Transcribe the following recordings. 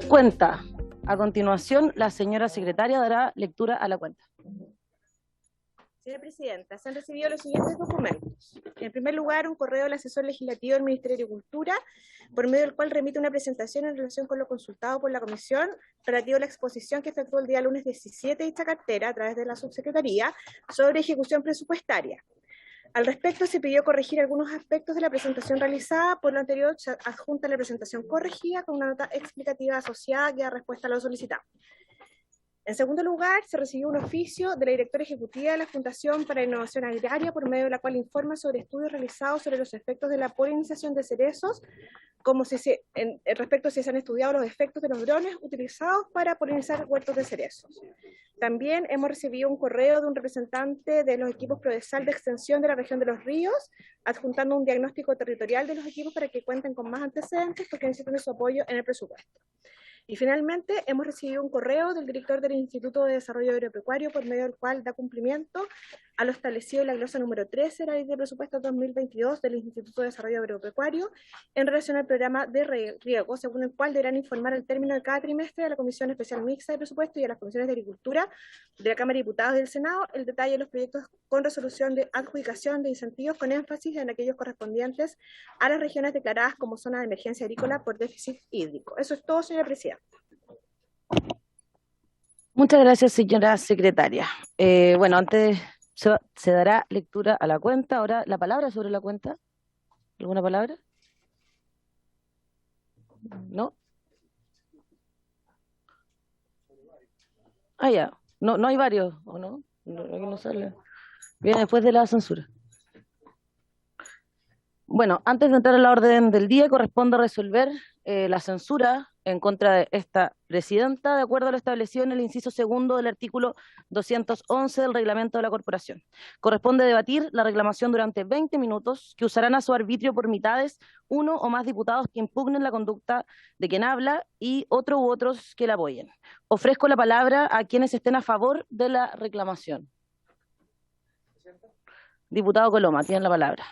Cuenta. A continuación, la señora secretaria dará lectura a la cuenta. Señora Presidenta, se han recibido los siguientes documentos. En primer lugar, un correo del asesor legislativo del Ministerio de Agricultura, por medio del cual remite una presentación en relación con lo consultado por la Comisión relativo a la exposición que efectuó el día lunes 17 de dicha cartera a través de la Subsecretaría sobre ejecución presupuestaria. Al respecto, se pidió corregir algunos aspectos de la presentación realizada, por lo anterior se adjunta la presentación corregida con una nota explicativa asociada que da respuesta a lo solicitado. En segundo lugar, se recibió un oficio de la directora ejecutiva de la Fundación para la Innovación Agraria, por medio de la cual informa sobre estudios realizados sobre los efectos de la polinización de cerezos, respecto a si se han estudiado los efectos de los drones utilizados para polinizar huertos de cerezos. También hemos recibido un correo de un representante de los equipos Prodesal de extensión de la región de Los Ríos, adjuntando un diagnóstico territorial de los equipos para que cuenten con más antecedentes porque necesitan de su apoyo en el presupuesto. Y finalmente, hemos recibido un correo del director del Instituto de Desarrollo Agropecuario, por medio del cual da cumplimiento a lo establecido en la glosa número 13 de la Ley de Presupuesto 2022 del Instituto de Desarrollo Agropecuario en relación al programa de riego, según el cual deberán informar al término de cada trimestre a la Comisión Especial Mixta de Presupuesto y a las Comisiones de Agricultura de la Cámara de Diputados y del Senado el detalle de los proyectos con resolución de adjudicación de incentivos con énfasis en aquellos correspondientes a las regiones declaradas como zona de emergencia agrícola por déficit hídrico. Eso es todo, señora Presidenta. Muchas gracias, señora secretaria. Bueno, antes se dará lectura a la cuenta. Ahora, la palabra sobre la cuenta. ¿Alguna palabra? ¿No? Ah, ya. No hay varios, ¿o no? No sale. Viene después de la censura. Bueno, antes de entrar a la orden del día, corresponde resolver la censura en contra de esta presidenta, de acuerdo a lo establecido en el inciso segundo del artículo 211 del reglamento de la corporación. Corresponde debatir la reclamación durante 20 minutos, que usarán a su arbitrio por mitades uno o más diputados que impugnen la conducta de quien habla y otro u otros que la apoyen. Ofrezco la palabra a quienes estén a favor de la reclamación. Diputado Coloma, tienen la palabra.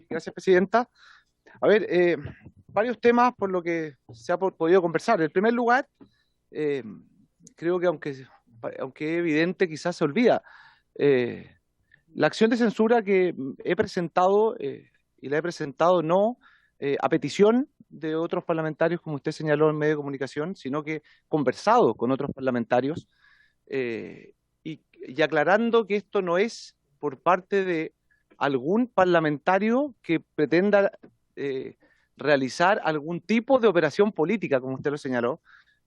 Gracias, Presidenta. A ver, varios temas por lo que se ha podido conversar. En primer lugar, creo que aunque es evidente, quizás se olvida. La acción de censura que he presentado, y la he presentado no a petición de otros parlamentarios, como usted señaló en medio de comunicación, sino que he conversado con otros parlamentarios y aclarando que esto no es por parte de algún parlamentario que pretenda realizar algún tipo de operación política, como usted lo señaló,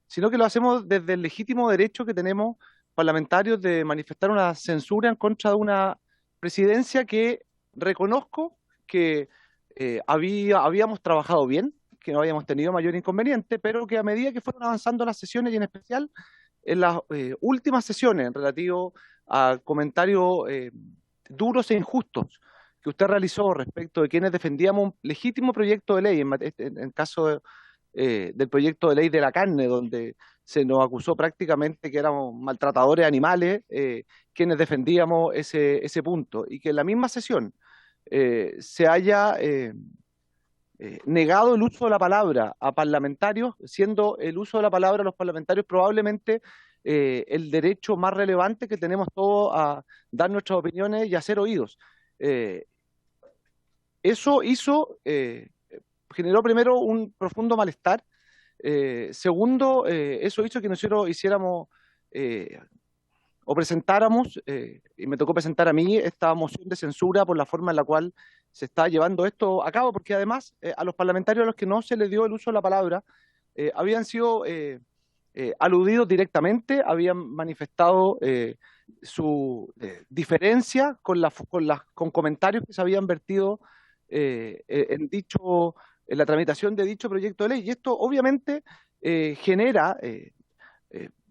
sino que lo hacemos desde el legítimo derecho que tenemos parlamentarios de manifestar una censura en contra de una presidencia que reconozco que habíamos trabajado bien, que no habíamos tenido mayor inconveniente, pero que a medida que fueron avanzando las sesiones y en especial en las últimas sesiones en relativo a comentarios duros e injustos que usted realizó respecto de quienes defendíamos un legítimo proyecto de ley, en el caso del proyecto de ley de la carne, donde se nos acusó prácticamente que éramos maltratadores de animales, quienes defendíamos ese punto, y que en la misma sesión se haya negado el uso de la palabra a parlamentarios, siendo el uso de la palabra a los parlamentarios probablemente el derecho más relevante que tenemos todos a dar nuestras opiniones y a ser oídos. Eso generó primero un profundo malestar. Segundo, eso hizo que nosotros hiciéramos o presentáramos, y me tocó presentar a mí esta moción de censura por la forma en la cual se está llevando esto a cabo, porque además a los parlamentarios a los que no se les dio el uso de la palabra habían sido aludidos directamente, habían manifestado su diferencia con comentarios que se habían vertido en la tramitación de dicho proyecto de ley, y esto obviamente genera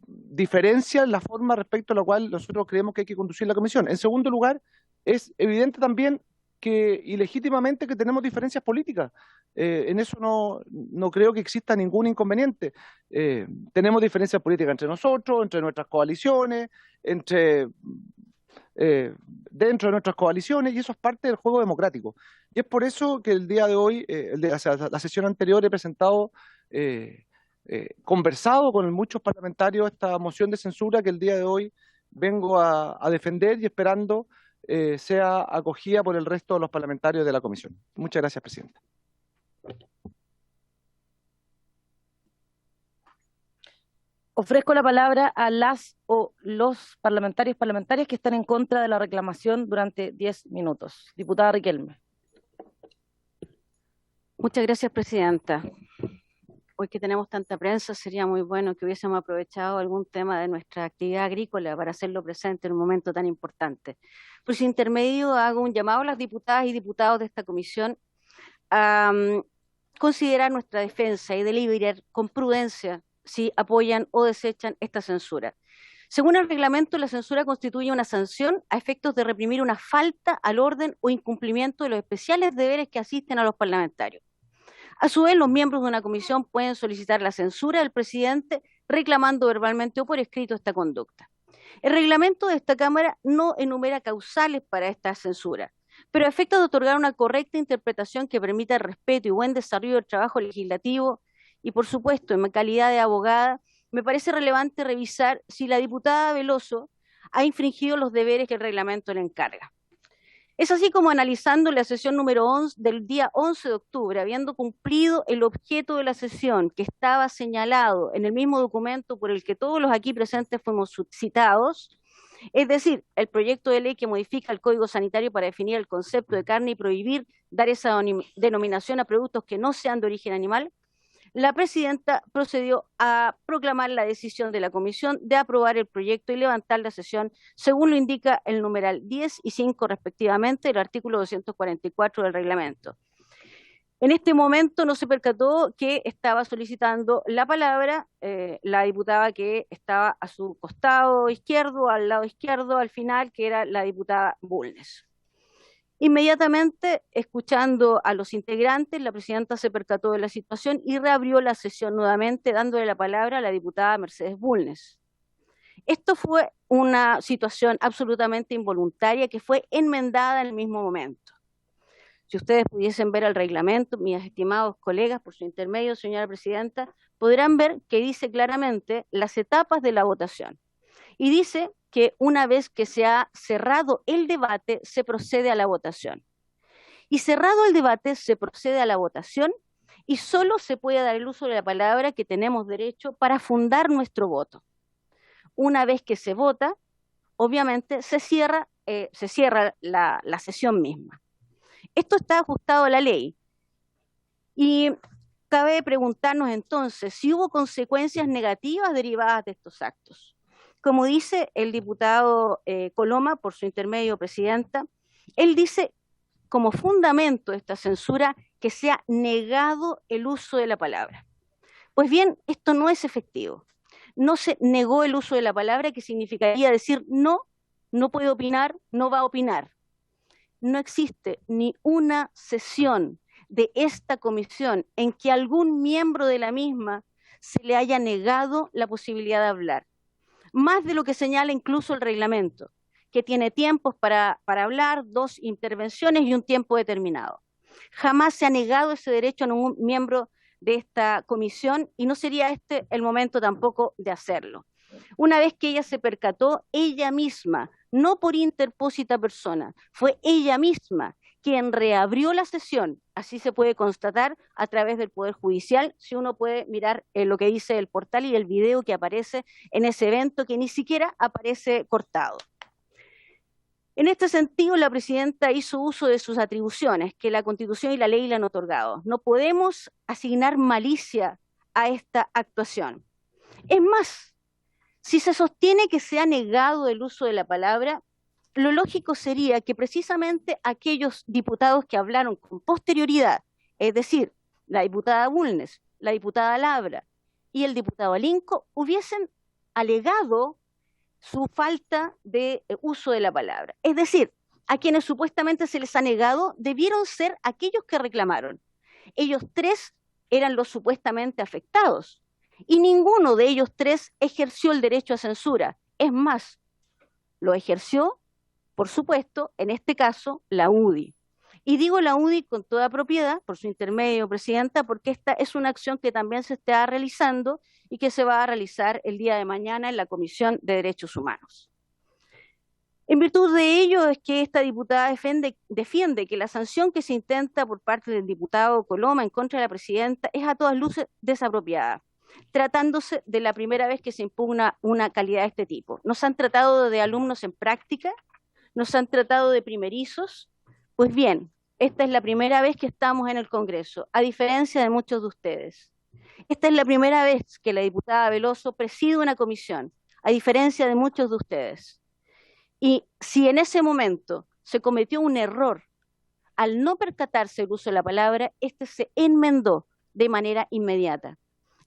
diferencia en la forma respecto a la cual nosotros creemos que hay que conducir la comisión. En segundo lugar, es evidente también y legítimamente que tenemos diferencias políticas. En eso no creo que exista ningún inconveniente. Tenemos diferencias políticas entre nosotros, entre nuestras coaliciones, dentro de nuestras coaliciones, y eso es parte del juego democrático. Y es por eso que el día de hoy, o sea, la sesión anterior, he presentado, conversado con muchos parlamentarios esta moción de censura que el día de hoy vengo a defender y esperando sea acogida por el resto de los parlamentarios de la comisión. Muchas gracias, presidenta. Ofrezco la palabra a las o los parlamentarias que están en contra de la reclamación durante 10 minutos. Diputada Riquelme. Muchas gracias, presidenta. Hoy que tenemos tanta prensa, sería muy bueno que hubiésemos aprovechado algún tema de nuestra actividad agrícola para hacerlo presente en un momento tan importante. Por su intermedio, hago un llamado a las diputadas y diputados de esta comisión a considerar nuestra defensa y deliberar con prudencia si apoyan o desechan esta censura. Según el reglamento, la censura constituye una sanción a efectos de reprimir una falta al orden o incumplimiento de los especiales deberes que asisten a los parlamentarios. A su vez, los miembros de una comisión pueden solicitar la censura del presidente reclamando verbalmente o por escrito esta conducta. El reglamento de esta Cámara no enumera causales para esta censura, pero a efectos de otorgar una correcta interpretación que permita el respeto y buen desarrollo del trabajo legislativo, y por supuesto, en mi calidad de abogada, me parece relevante revisar si la diputada Veloso ha infringido los deberes que el reglamento le encarga. Es así como analizando la sesión número 11 del día 11 de octubre, habiendo cumplido el objeto de la sesión que estaba señalado en el mismo documento por el que todos los aquí presentes fuimos citados, es decir, el proyecto de ley que modifica el Código Sanitario para definir el concepto de carne y prohibir dar esa denominación a productos que no sean de origen animal, la presidenta procedió a proclamar la decisión de la comisión de aprobar el proyecto y levantar la sesión, según lo indica el numeral 10 y 5 respectivamente del artículo 244 del reglamento. En este momento no se percató que estaba solicitando la palabra la diputada que estaba a su costado izquierdo, al lado izquierdo, al final, que era la diputada Bulnes. Inmediatamente, escuchando a los integrantes, la presidenta se percató de la situación y reabrió la sesión nuevamente, dándole la palabra a la diputada Mercedes Bulnes. Esto fue una situación absolutamente involuntaria que fue enmendada en el mismo momento. Si ustedes pudiesen ver el reglamento, mis estimados colegas, por su intermedio, señora presidenta, podrán ver que dice claramente las etapas de la votación. Y dice que una vez que se ha cerrado el debate, se procede a la votación. Y cerrado el debate, se procede a la votación y solo se puede dar el uso de la palabra que tenemos derecho para fundar nuestro voto. Una vez que se vota, obviamente se cierra la sesión misma. Esto está ajustado a la ley. Y cabe preguntarnos entonces si hubo consecuencias negativas derivadas de estos actos. Como dice el diputado Coloma, por su intermedio, presidenta, él dice como fundamento de esta censura que se ha negado el uso de la palabra. Pues bien, esto no es efectivo. No se negó el uso de la palabra, que significaría decir no, no puede opinar, no va a opinar. No existe ni una sesión de esta comisión en que algún miembro de la misma se le haya negado la posibilidad de hablar. Más de lo que señala incluso el reglamento, que tiene tiempos para hablar, 2 intervenciones y un tiempo determinado. Jamás se ha negado ese derecho a ningún miembro de esta comisión y no sería este el momento tampoco de hacerlo. Una vez que ella se percató, ella misma, no por interpósita persona, fue ella misma quien reabrió la sesión. Así se puede constatar a través del Poder Judicial, si uno puede mirar lo que dice el portal y el video que aparece en ese evento, que ni siquiera aparece cortado. En este sentido, la presidenta hizo uso de sus atribuciones que la Constitución y la ley le han otorgado. No podemos asignar malicia a esta actuación. Es más, si se sostiene que se ha negado el uso de la palabra, lo lógico sería que precisamente aquellos diputados que hablaron con posterioridad, es decir, la diputada Bulnes, la diputada Labra y el diputado Alinco, hubiesen alegado su falta de uso de la palabra. Es decir, a quienes supuestamente se les ha negado debieron ser aquellos que reclamaron. Ellos tres eran los supuestamente afectados y ninguno de ellos tres ejerció el derecho a censura. Es más, lo ejerció, por supuesto, en este caso, la UDI. Y digo la UDI con toda propiedad, por su intermedio, Presidenta, porque esta es una acción que también se está realizando y que se va a realizar el día de mañana en la Comisión de Derechos Humanos. En virtud de ello es que esta diputada defiende que la sanción que se intenta por parte del diputado Coloma en contra de la Presidenta es a todas luces desapropiada, tratándose de la primera vez que se impugna una calidad de este tipo. Nos han tratado de alumnos en práctica, nos han tratado de primerizos. Pues bien, esta es la primera vez que estamos en el Congreso, a diferencia de muchos de ustedes. Esta es la primera vez que la diputada Veloso preside una comisión, a diferencia de muchos de ustedes. Y si en ese momento se cometió un error al no percatarse del uso de la palabra, este se enmendó de manera inmediata.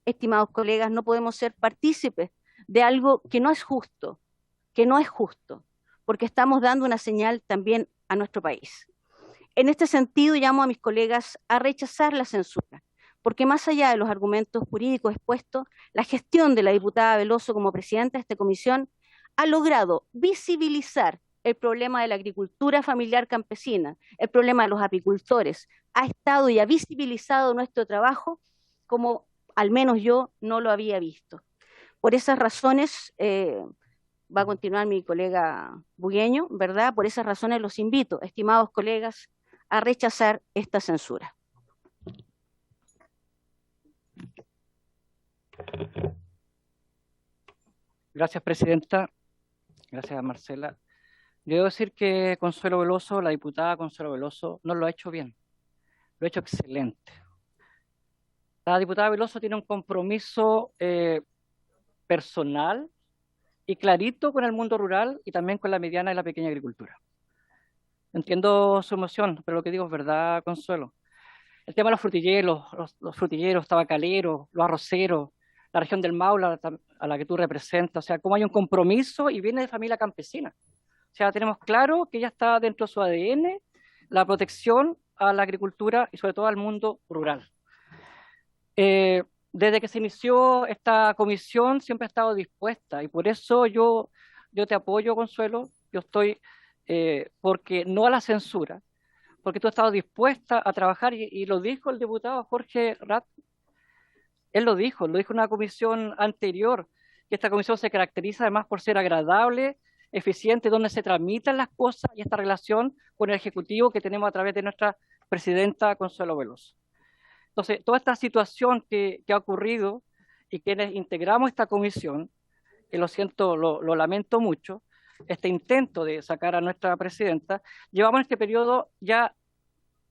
Estimados colegas, no podemos ser partícipes de algo que no es justo, porque estamos dando una señal también a nuestro país. En este sentido, llamo a mis colegas a rechazar la censura, porque más allá de los argumentos jurídicos expuestos, la gestión de la diputada Veloso como presidenta de esta comisión ha logrado visibilizar el problema de la agricultura familiar campesina, el problema de los apicultores, ha estado y ha visibilizado nuestro trabajo como al menos yo no lo había visto. Por esas razones, va a continuar mi colega Bugueño, ¿verdad? Por esas razones los invito, estimados colegas, a rechazar esta censura. Gracias, Presidenta. Gracias, Marcela. Debo decir que Consuelo Veloso, la diputada Consuelo Veloso, no lo ha hecho bien, lo ha hecho excelente. La diputada Veloso tiene un compromiso personal y clarito con el mundo rural y también con la mediana y la pequeña agricultura. Entiendo su emoción, pero lo que digo es verdad, Consuelo. El tema de los frutilleros, tabacaleros, los arroceros, la región del Maule a la que tú representas, o sea, cómo hay un compromiso y viene de familia campesina. O sea, tenemos claro que ya está dentro de su ADN la protección a la agricultura y sobre todo al mundo rural. Desde que se inició esta comisión siempre he estado dispuesta y por eso yo te apoyo, Consuelo, yo estoy porque no a la censura, porque tú has estado dispuesta a trabajar y lo dijo el diputado Jorge Rato, él lo dijo en una comisión anterior, que esta comisión se caracteriza además por ser agradable, eficiente, donde se tramitan las cosas y esta relación con el Ejecutivo que tenemos a través de nuestra presidenta Consuelo Veloso. Entonces, toda esta situación que ha ocurrido y quienes integramos esta comisión, que lo siento, lo lamento mucho, este intento de sacar a nuestra presidenta, llevamos en este periodo ya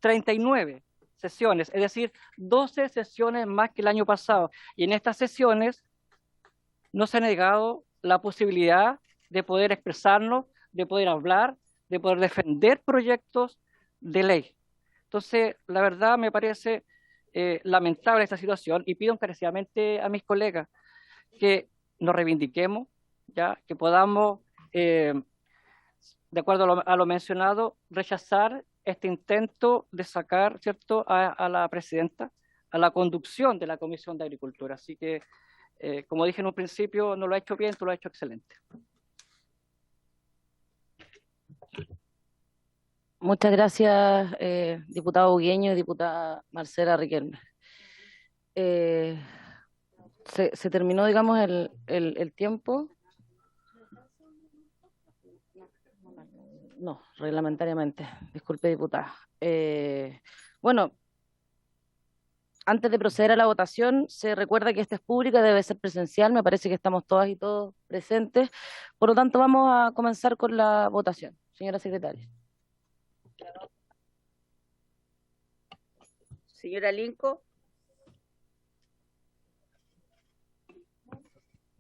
39 sesiones, es decir, 12 sesiones más que el año pasado. Y en estas sesiones no se ha negado la posibilidad de poder expresarnos, de poder hablar, de poder defender proyectos de ley. Entonces, la verdad me parece lamentable esta situación y pido encarecidamente a mis colegas que nos reivindiquemos, ya que podamos, de acuerdo a lo mencionado, rechazar este intento de sacar, ¿cierto?, a la presidenta, a la conducción de la Comisión de Agricultura. Así que, como dije en un principio, no lo ha hecho bien, tú lo has hecho excelente. Muchas gracias, diputado Bugueño y diputada Marcela Riquelme. Se terminó, digamos, el tiempo. No, reglamentariamente. Disculpe, diputada. Bueno, antes de proceder a la votación, se recuerda que esta es pública, debe ser presencial. Me parece que estamos todas y todos presentes. Por lo tanto, vamos a comenzar con la votación. Señora secretaria. Señora Linco.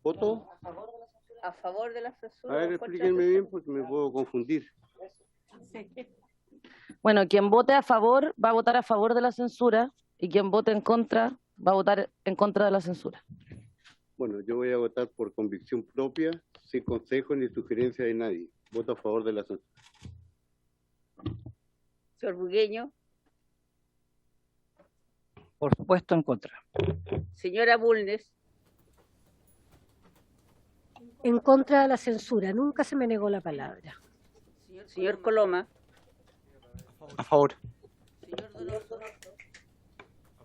¿Voto? A favor de la censura. A ver, explíquenme bien porque me puedo confundir. Sí. Bueno, quien vote a favor va a votar a favor de la censura y quien vote en contra va a votar en contra de la censura. Bueno, yo voy a votar por convicción propia, sin consejo ni sugerencia de nadie. Voto a favor de la censura. Señor Bugueño. Por supuesto, en contra. Señora Bulnes. En contra de la censura, nunca se me negó la palabra. Señor Coloma. A favor. Señor Donoso.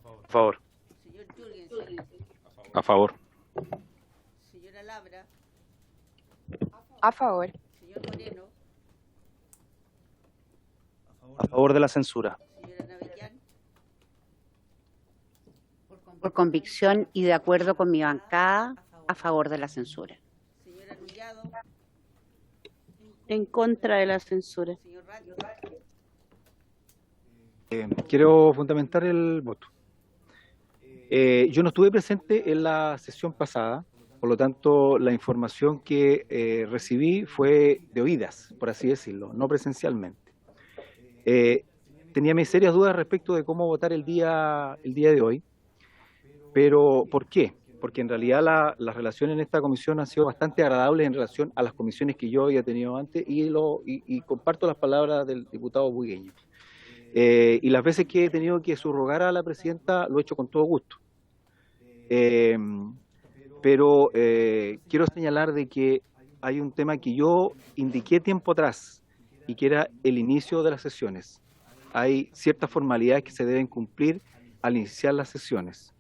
A favor. Señor Jürgensen. A favor. Señora Labra. A favor. Señor Moreno. A favor de la censura. Señora Navellán. Por convicción y de acuerdo con mi bancada, a favor de la censura. Señora Nullado. En contra de la censura. Señor Rayo. Quiero fundamentar el voto. Yo no estuve presente en la sesión pasada, por lo tanto la información que recibí fue de oídas, por así decirlo, no presencialmente. Tenía mis serias dudas respecto de cómo votar el día de hoy, pero ¿por qué? Porque en realidad las relaciones en esta comisión han sido bastante agradables en relación a las comisiones que yo había tenido antes y comparto las palabras del diputado Bugueño. Y las veces que he tenido que subrogar a la presidenta lo he hecho con todo gusto. Pero quiero señalar de que hay un tema que yo indiqué tiempo atrás y que era el inicio de las sesiones. Hay ciertas formalidades que se deben cumplir al iniciar las sesiones.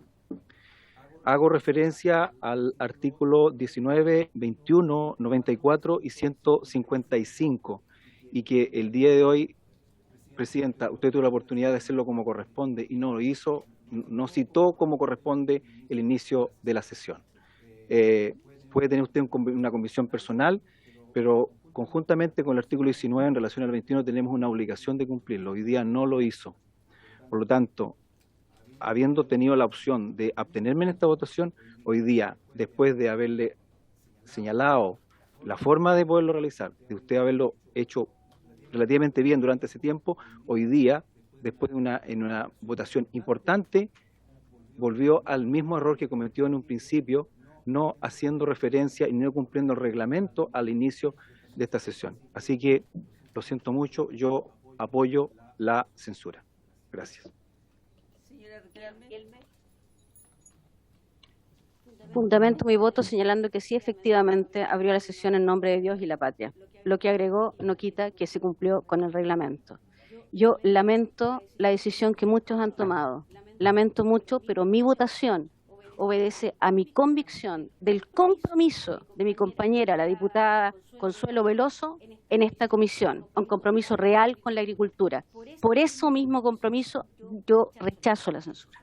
Hago referencia al artículo 19, 21, 94 y 155 y que el día de hoy, Presidenta, usted tuvo la oportunidad de hacerlo como corresponde y no lo hizo, no citó como corresponde el inicio de la sesión. Puede tener usted una convicción personal, pero conjuntamente con el artículo 19 en relación al 21 tenemos una obligación de cumplirlo. Hoy día no lo hizo. Por lo tanto, habiendo tenido la opción de abstenerme en esta votación, hoy día, después de haberle señalado la forma de poderlo realizar, de usted haberlo hecho relativamente bien durante ese tiempo, hoy día, después de una votación importante, volvió al mismo error que cometió en un principio, no haciendo referencia y no cumpliendo el reglamento al inicio de esta sesión. Así que, lo siento mucho, yo apoyo la censura. Gracias. Fundamento mi voto señalando que sí, efectivamente, abrió la sesión en nombre de Dios y la patria. Lo que agregó no quita que se cumplió con el reglamento. Yo lamento la decisión que muchos han tomado. Lamento mucho, pero mi votación obedece a mi convicción del compromiso de mi compañera, la diputada Consuelo Veloso, en esta comisión, un compromiso real con la agricultura. Por eso mismo compromiso, yo rechazo la censura.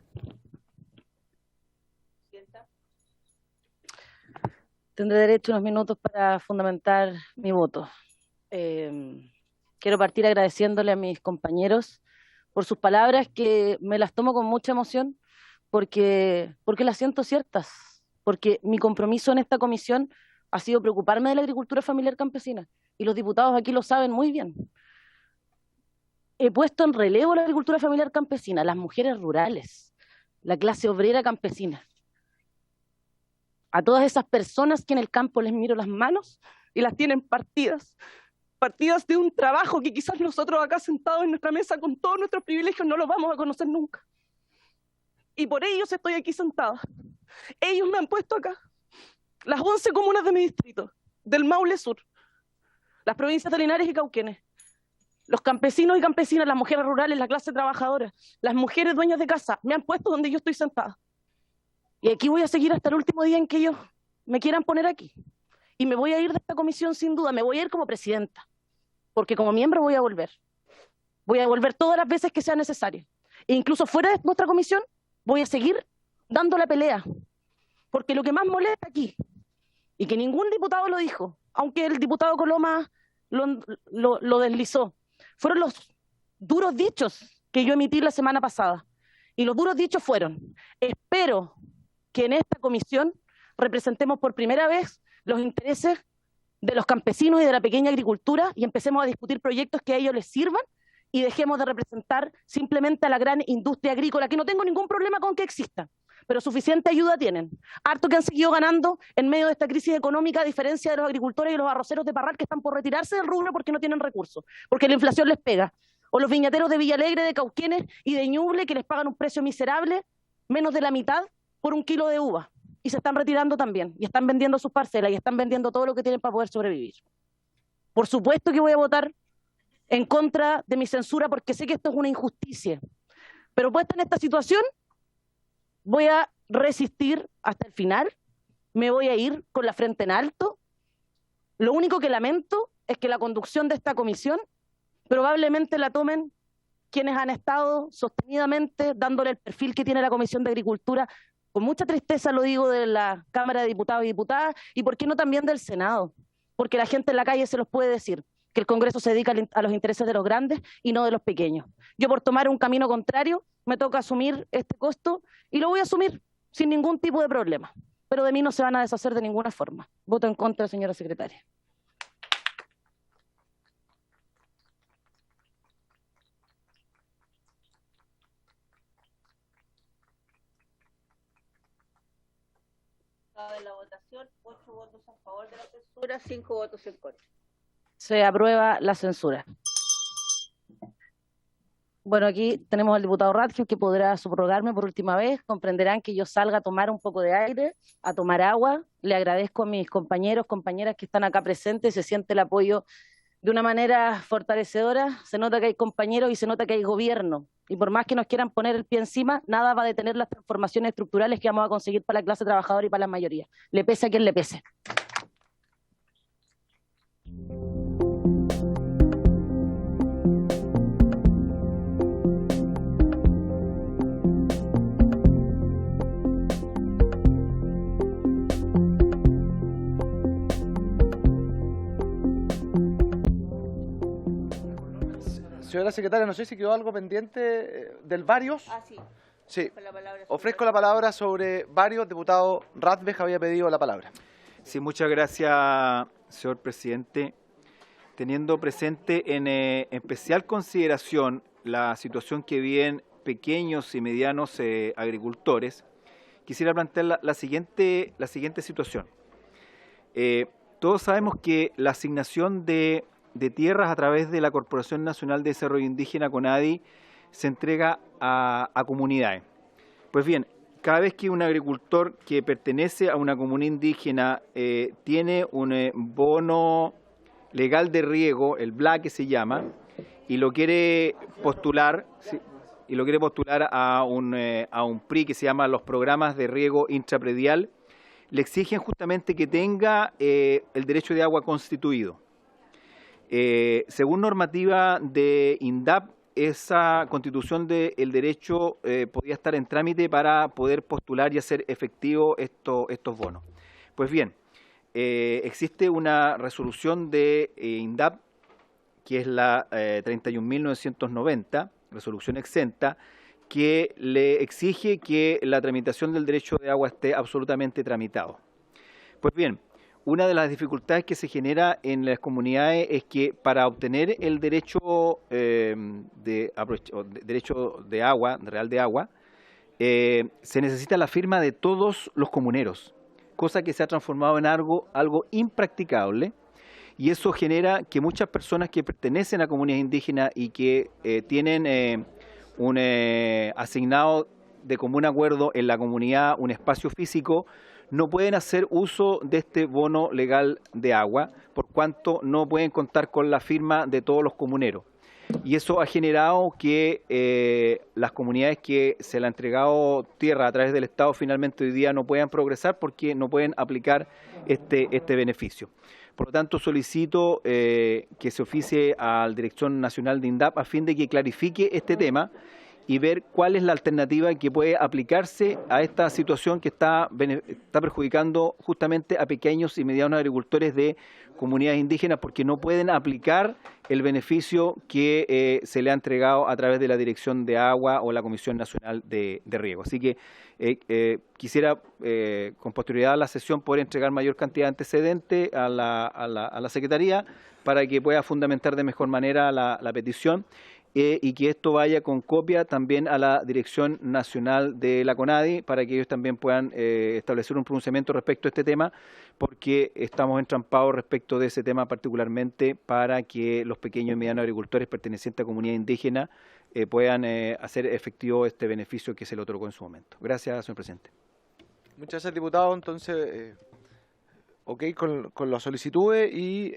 Tendré derecho a unos minutos para fundamentar mi voto. Quiero partir agradeciéndole a mis compañeros por sus palabras, que me las tomo con mucha emoción, porque las siento ciertas, porque mi compromiso en esta comisión ha sido preocuparme de la agricultura familiar campesina, y los diputados aquí lo saben muy bien. He puesto en relevo la agricultura familiar campesina, las mujeres rurales, la clase obrera campesina. A todas esas personas que en el campo les miro las manos y las tienen partidas de un trabajo que quizás nosotros acá sentados en nuestra mesa con todos nuestros privilegios no los vamos a conocer nunca. Y por ellos estoy aquí sentada. Ellos me han puesto acá. Las 11 comunas de mi distrito, del Maule Sur, las provincias de Linares y Cauquenes, los campesinos y campesinas, las mujeres rurales, la clase trabajadora, las mujeres dueñas de casa, me han puesto donde yo estoy sentada. Y aquí voy a seguir hasta el último día en que ellos me quieran poner aquí. Y me voy a ir de esta comisión sin duda, me voy a ir como presidenta, porque como miembro voy a volver. Voy a volver todas las veces que sea necesario. E incluso fuera de nuestra comisión, voy a seguir dando la pelea. Porque lo que más molesta aquí, y que ningún diputado lo dijo, aunque el diputado Coloma lo deslizó, fueron los duros dichos que yo emití la semana pasada. Y los duros dichos fueron: espero que en esta comisión representemos por primera vez los intereses de los campesinos y de la pequeña agricultura y empecemos a discutir proyectos que a ellos les sirvan, y dejemos de representar simplemente a la gran industria agrícola, que no tengo ningún problema con que exista, pero suficiente ayuda tienen. Harto que han seguido ganando en medio de esta crisis económica, a diferencia de los agricultores y los arroceros de Parral, que están por retirarse del rubro porque no tienen recursos, porque la inflación les pega. O los viñateros de Villalegre, de Cauquenes y de Ñuble, que les pagan un precio miserable, menos de la mitad, por un kilo de uva. Y se están retirando también, y están vendiendo sus parcelas, y están vendiendo todo lo que tienen para poder sobrevivir. Por supuesto que voy a votar en contra de mi censura, porque sé que esto es una injusticia. Pero puesta en esta situación, voy a resistir hasta el final, me voy a ir con la frente en alto. Lo único que lamento es que la conducción de esta comisión probablemente la tomen quienes han estado sostenidamente dándole el perfil que tiene la Comisión de Agricultura, con mucha tristeza lo digo, de la Cámara de Diputados y Diputadas, y por qué no también del Senado, porque la gente en la calle se los puede decir, que el Congreso se dedica a los intereses de los grandes y no de los pequeños. Yo, por tomar un camino contrario, me toca asumir este costo, y lo voy a asumir sin ningún tipo de problema, pero de mí no se van a deshacer de ninguna forma. Voto en contra, señora secretaria. De la votación, 8 votos a favor de la censura, 5 votos en contra. Se aprueba la censura. Bueno, aquí tenemos al diputado Radcliffe, que podrá subrogarme por última vez. Comprenderán que yo salga a tomar un poco de aire, a tomar agua. Le agradezco a mis compañeros, compañeras que están acá presentes. Se siente el apoyo de una manera fortalecedora. Se nota que hay compañeros y se nota que hay gobierno. Y por más que nos quieran poner el pie encima, nada va a detener las transformaciones estructurales que vamos a conseguir para la clase trabajadora y para la mayoría. Le pese a quien le pese. Señora secretaria, no sé si quedó algo pendiente del varios. Ah, sí. Sí. Ofrezco la palabra sobre varios. Diputado Radcliffe había pedido la palabra. Sí, muchas gracias, señor presidente. Teniendo presente en especial consideración la situación que viven pequeños y medianos agricultores, quisiera plantear la siguiente situación. Todos sabemos que la asignación de tierras a través de la Corporación Nacional de Desarrollo Indígena, CONADI, se entrega a comunidades. Pues bien, cada vez que un agricultor que pertenece a una comunidad indígena tiene un bono legal de riego, el BLA que se llama, y lo quiere postular, ¿sí? Y lo quiere postular a un PRI que se llama los programas de riego intrapredial, le exigen justamente que tenga el derecho de agua constituido. Según normativa de INDAP, esa constitución del derecho podía estar en trámite para poder postular y hacer efectivo estos bonos. Pues bien, existe una resolución de INDAP, que es la 31.990, resolución exenta, que le exige que la tramitación del derecho de agua esté absolutamente tramitado. Pues bien, una de las dificultades que se genera en las comunidades es que para obtener el derecho derecho de agua, real de agua, se necesita la firma de todos los comuneros, cosa que se ha transformado en algo impracticable, y eso genera que muchas personas que pertenecen a comunidades indígenas y que tienen un asignado de común acuerdo en la comunidad un espacio físico, no pueden hacer uso de este bono legal de agua, por cuanto no pueden contar con la firma de todos los comuneros. Y eso ha generado que las comunidades que se le ha entregado tierra a través del Estado finalmente hoy día no puedan progresar porque no pueden aplicar este beneficio. Por lo tanto, solicito que se oficie a la Dirección Nacional de INDAP a fin de que clarifique este tema y ver cuál es la alternativa que puede aplicarse a esta situación que está perjudicando justamente a pequeños y medianos agricultores de comunidades indígenas, porque no pueden aplicar el beneficio que se le ha entregado a través de la Dirección de Agua o la Comisión Nacional de Riego. Así que quisiera, con posterioridad a la sesión, poder entregar mayor cantidad de antecedentes a la Secretaría para que pueda fundamentar de mejor manera la petición. y que esto vaya con copia también a la Dirección Nacional de la CONADI para que ellos también puedan establecer un pronunciamiento respecto a este tema, porque estamos entrampados respecto de ese tema particularmente para que los pequeños y medianos agricultores pertenecientes a comunidad indígena puedan hacer efectivo este beneficio que se le otorgó en su momento. Gracias, señor presidente. Muchas gracias, diputado. Entonces, ok con las solicitudes y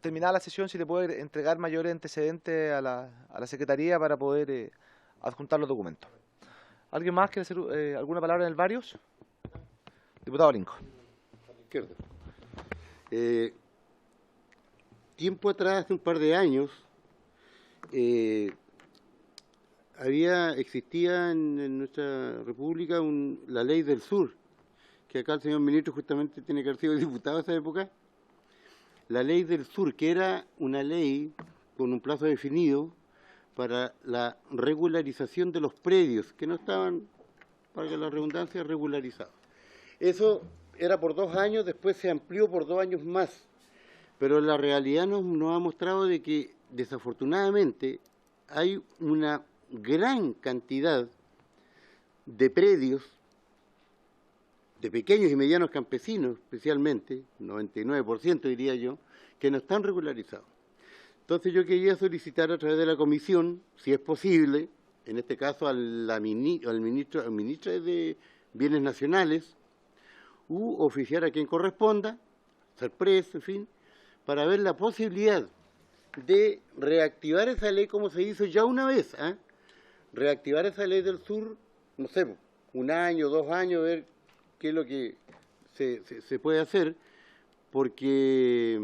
terminada la sesión, si te puede entregar mayores antecedentes a la Secretaría para poder adjuntar los documentos. ¿Alguien más quiere hacer alguna palabra en el varios? Diputado Linco. Tiempo atrás, hace un par de años, existía en nuestra república la ley del sur, que acá el señor ministro justamente tiene que haber sido diputado en esa época. La ley del sur, que era una ley con un plazo definido para la regularización de los predios, que no estaban, para la redundancia, regularizados. Eso era por 2 años, después se amplió por 2 años más, pero la realidad nos ha mostrado de que, desafortunadamente, hay una gran cantidad de predios, de pequeños y medianos campesinos, especialmente, 99% diría yo, que no están regularizados. Entonces yo quería solicitar a través de la comisión, si es posible, en este caso al ministro de Bienes Nacionales, oficiar a quien corresponda, ser preso, en fin, para ver la posibilidad de reactivar esa ley como se hizo ya una vez, reactivar esa ley del sur, no sé, 1 año, 2 años, ver qué es lo que se puede hacer, porque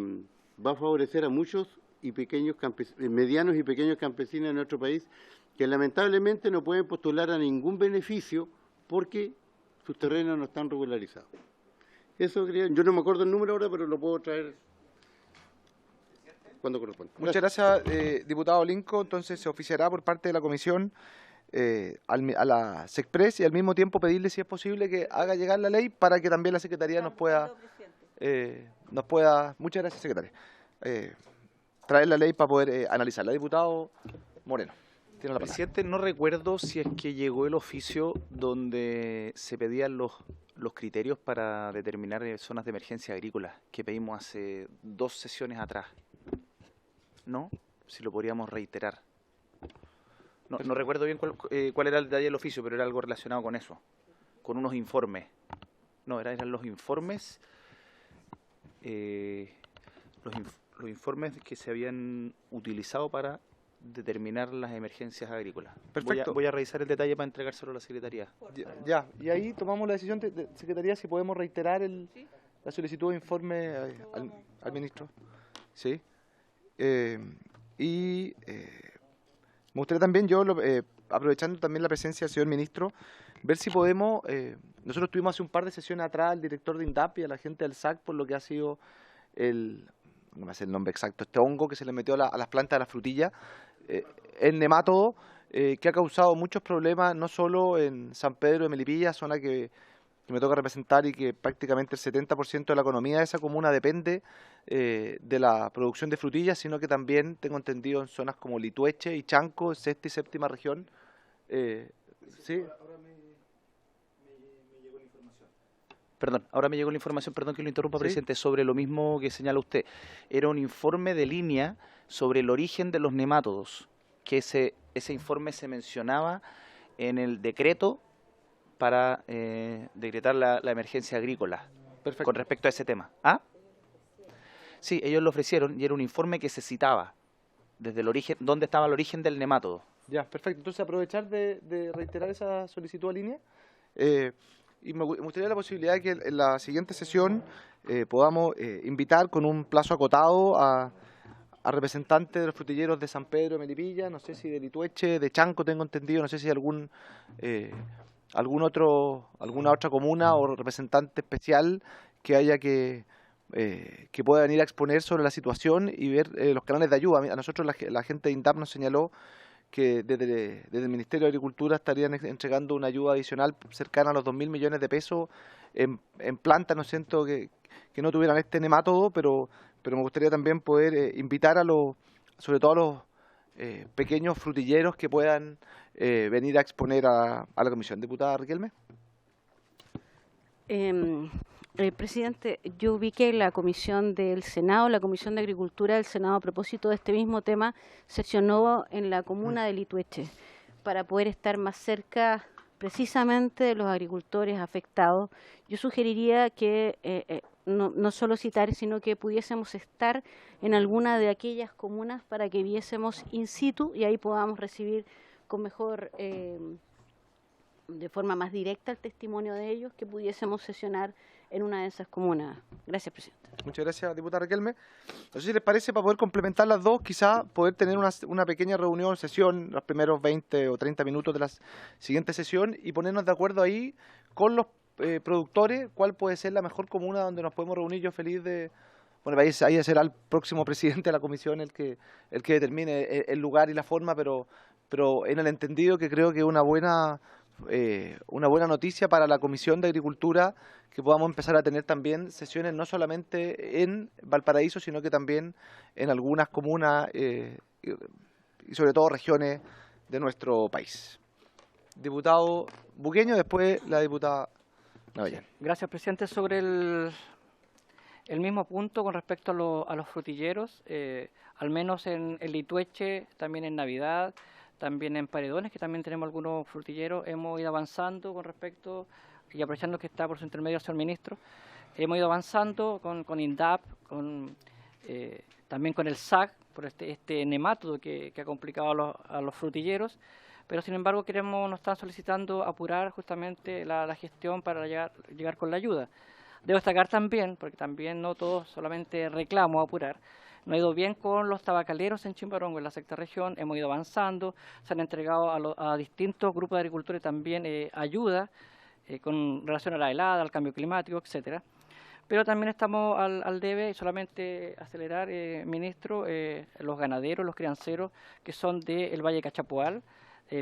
va a favorecer a muchos y pequeños medianos y pequeños campesinos de nuestro país que lamentablemente no pueden postular a ningún beneficio porque sus terrenos no están regularizados. Eso quería, yo no me acuerdo el número ahora, pero lo puedo traer cuando corresponda. Muchas gracias, diputado Linco. Entonces se oficiará por parte de la comisión a la SECPRES y al mismo tiempo pedirle, si es posible, que haga llegar la ley para que también la Secretaría nos pueda, muchas gracias, secretaria, traer la ley para poder analizarla. Diputado Moreno, tiene la palabra. Presidente, no recuerdo si es que llegó el oficio donde se pedían los criterios para determinar zonas de emergencia agrícola que pedimos hace 2 sesiones atrás. ¿No? Si lo podríamos reiterar. No recuerdo bien cuál era el detalle del oficio, pero era algo relacionado con eso, con unos informes. No, eran los informes, los informes que se habían utilizado para determinar las emergencias agrícolas. Perfecto. Voy a revisar el detalle para entregárselo a la Secretaría. Ya, y ahí tomamos la decisión de Secretaría si podemos reiterar la solicitud de informe al ministro. Sí. Me gustaría también, aprovechando también la presencia del señor ministro, ver si podemos, nosotros tuvimos hace un par de sesiones atrás al director de INDAP y a la gente del SAC por lo que ha sido no me sé el nombre exacto, este hongo que se le metió a las plantas de la frutilla, el nemátodo, que ha causado muchos problemas, no solo en San Pedro de Melipilla, zona que me toca representar y que prácticamente el 70% de la economía de esa comuna depende de la producción de frutillas, sino que también, tengo entendido, en zonas como Litueche y Chanco, 6ª y 7ª región. ¿Sí? Perdón, ahora me llegó la información, perdón que lo interrumpa, ¿Sí? presidente, sobre lo mismo que señala usted. Era un informe de línea sobre el origen de los nemátodos, que ese informe se mencionaba en el decreto para decretar la emergencia agrícola. Perfecto. Con respecto a ese tema. ¿Ah? Sí, ellos lo ofrecieron y era un informe que se citaba desde el origen, dónde estaba el origen del nemátodo. Ya, perfecto. Entonces, aprovechar de reiterar esa solicitud a línea. Y me gustaría la posibilidad de que en la siguiente sesión podamos invitar con un plazo acotado a representantes de los frutilleros de San Pedro de Melipilla, no sé si de Litueche, de Chanco, tengo entendido, no sé si alguna otra comuna o representante especial que haya que pueda venir a exponer sobre la situación y ver los canales de ayuda. A nosotros la gente de INDAP nos señaló que desde el Ministerio de Agricultura estarían entregando una ayuda adicional cercana a los 2.000 millones de pesos en plantas, no siento que no tuvieran este nemátodo, pero me gustaría también poder invitar sobre todo a los pequeños frutilleros que puedan venir a exponer a la comisión. Diputada Riquelme. Presidente, yo vi que la Comisión del Senado, la Comisión de Agricultura del Senado, a propósito de este mismo tema, sesionó en la comuna de Litueche para poder estar más cerca precisamente de los agricultores afectados. Yo sugeriría que no solo citar, sino que pudiésemos estar en alguna de aquellas comunas para que viésemos in situ y ahí podamos recibir con mejor, de forma más directa el testimonio de ellos, que pudiésemos sesionar en una de esas comunas. Gracias, presidente. Muchas gracias, diputada Riquelme. No sé si les parece, para poder complementar las dos, quizá poder tener una pequeña reunión, sesión, los primeros 20 o 30 minutos de la siguiente sesión y ponernos de acuerdo ahí con los productores, cuál puede ser la mejor comuna donde nos podemos reunir. Yo feliz de... Bueno, ahí será el próximo presidente de la comisión el que determine el lugar y la forma, pero en el entendido que creo que es una buena noticia para la Comisión de Agricultura que podamos empezar a tener también sesiones no solamente en Valparaíso, sino que también en algunas comunas y sobre todo regiones de nuestro país. Diputado Bugueño, después la diputada Navellán. Gracias, presidente. Sobre el mismo punto con respecto a los frutilleros, al menos en Litueche, también en Navidad, también en Paredones, que también tenemos algunos frutilleros, hemos ido avanzando con respecto, y aprovechando que está por su intermedio el señor ministro, hemos ido avanzando con INDAP, también con el SAC, por este nematodo que ha complicado a los frutilleros, pero sin embargo nos están solicitando apurar justamente la gestión para llegar con la ayuda. Debo destacar también, porque también no todos solamente reclamo apurar, nos ha ido bien con los tabacaleros en Chimbarongo, en la sexta región, hemos ido avanzando, se han entregado a distintos grupos de agricultores también ayuda con relación a la helada, al cambio climático, etcétera. Pero también estamos al debe, solamente acelerar, ministro, los ganaderos, los crianceros que son del Valle Cachapoal,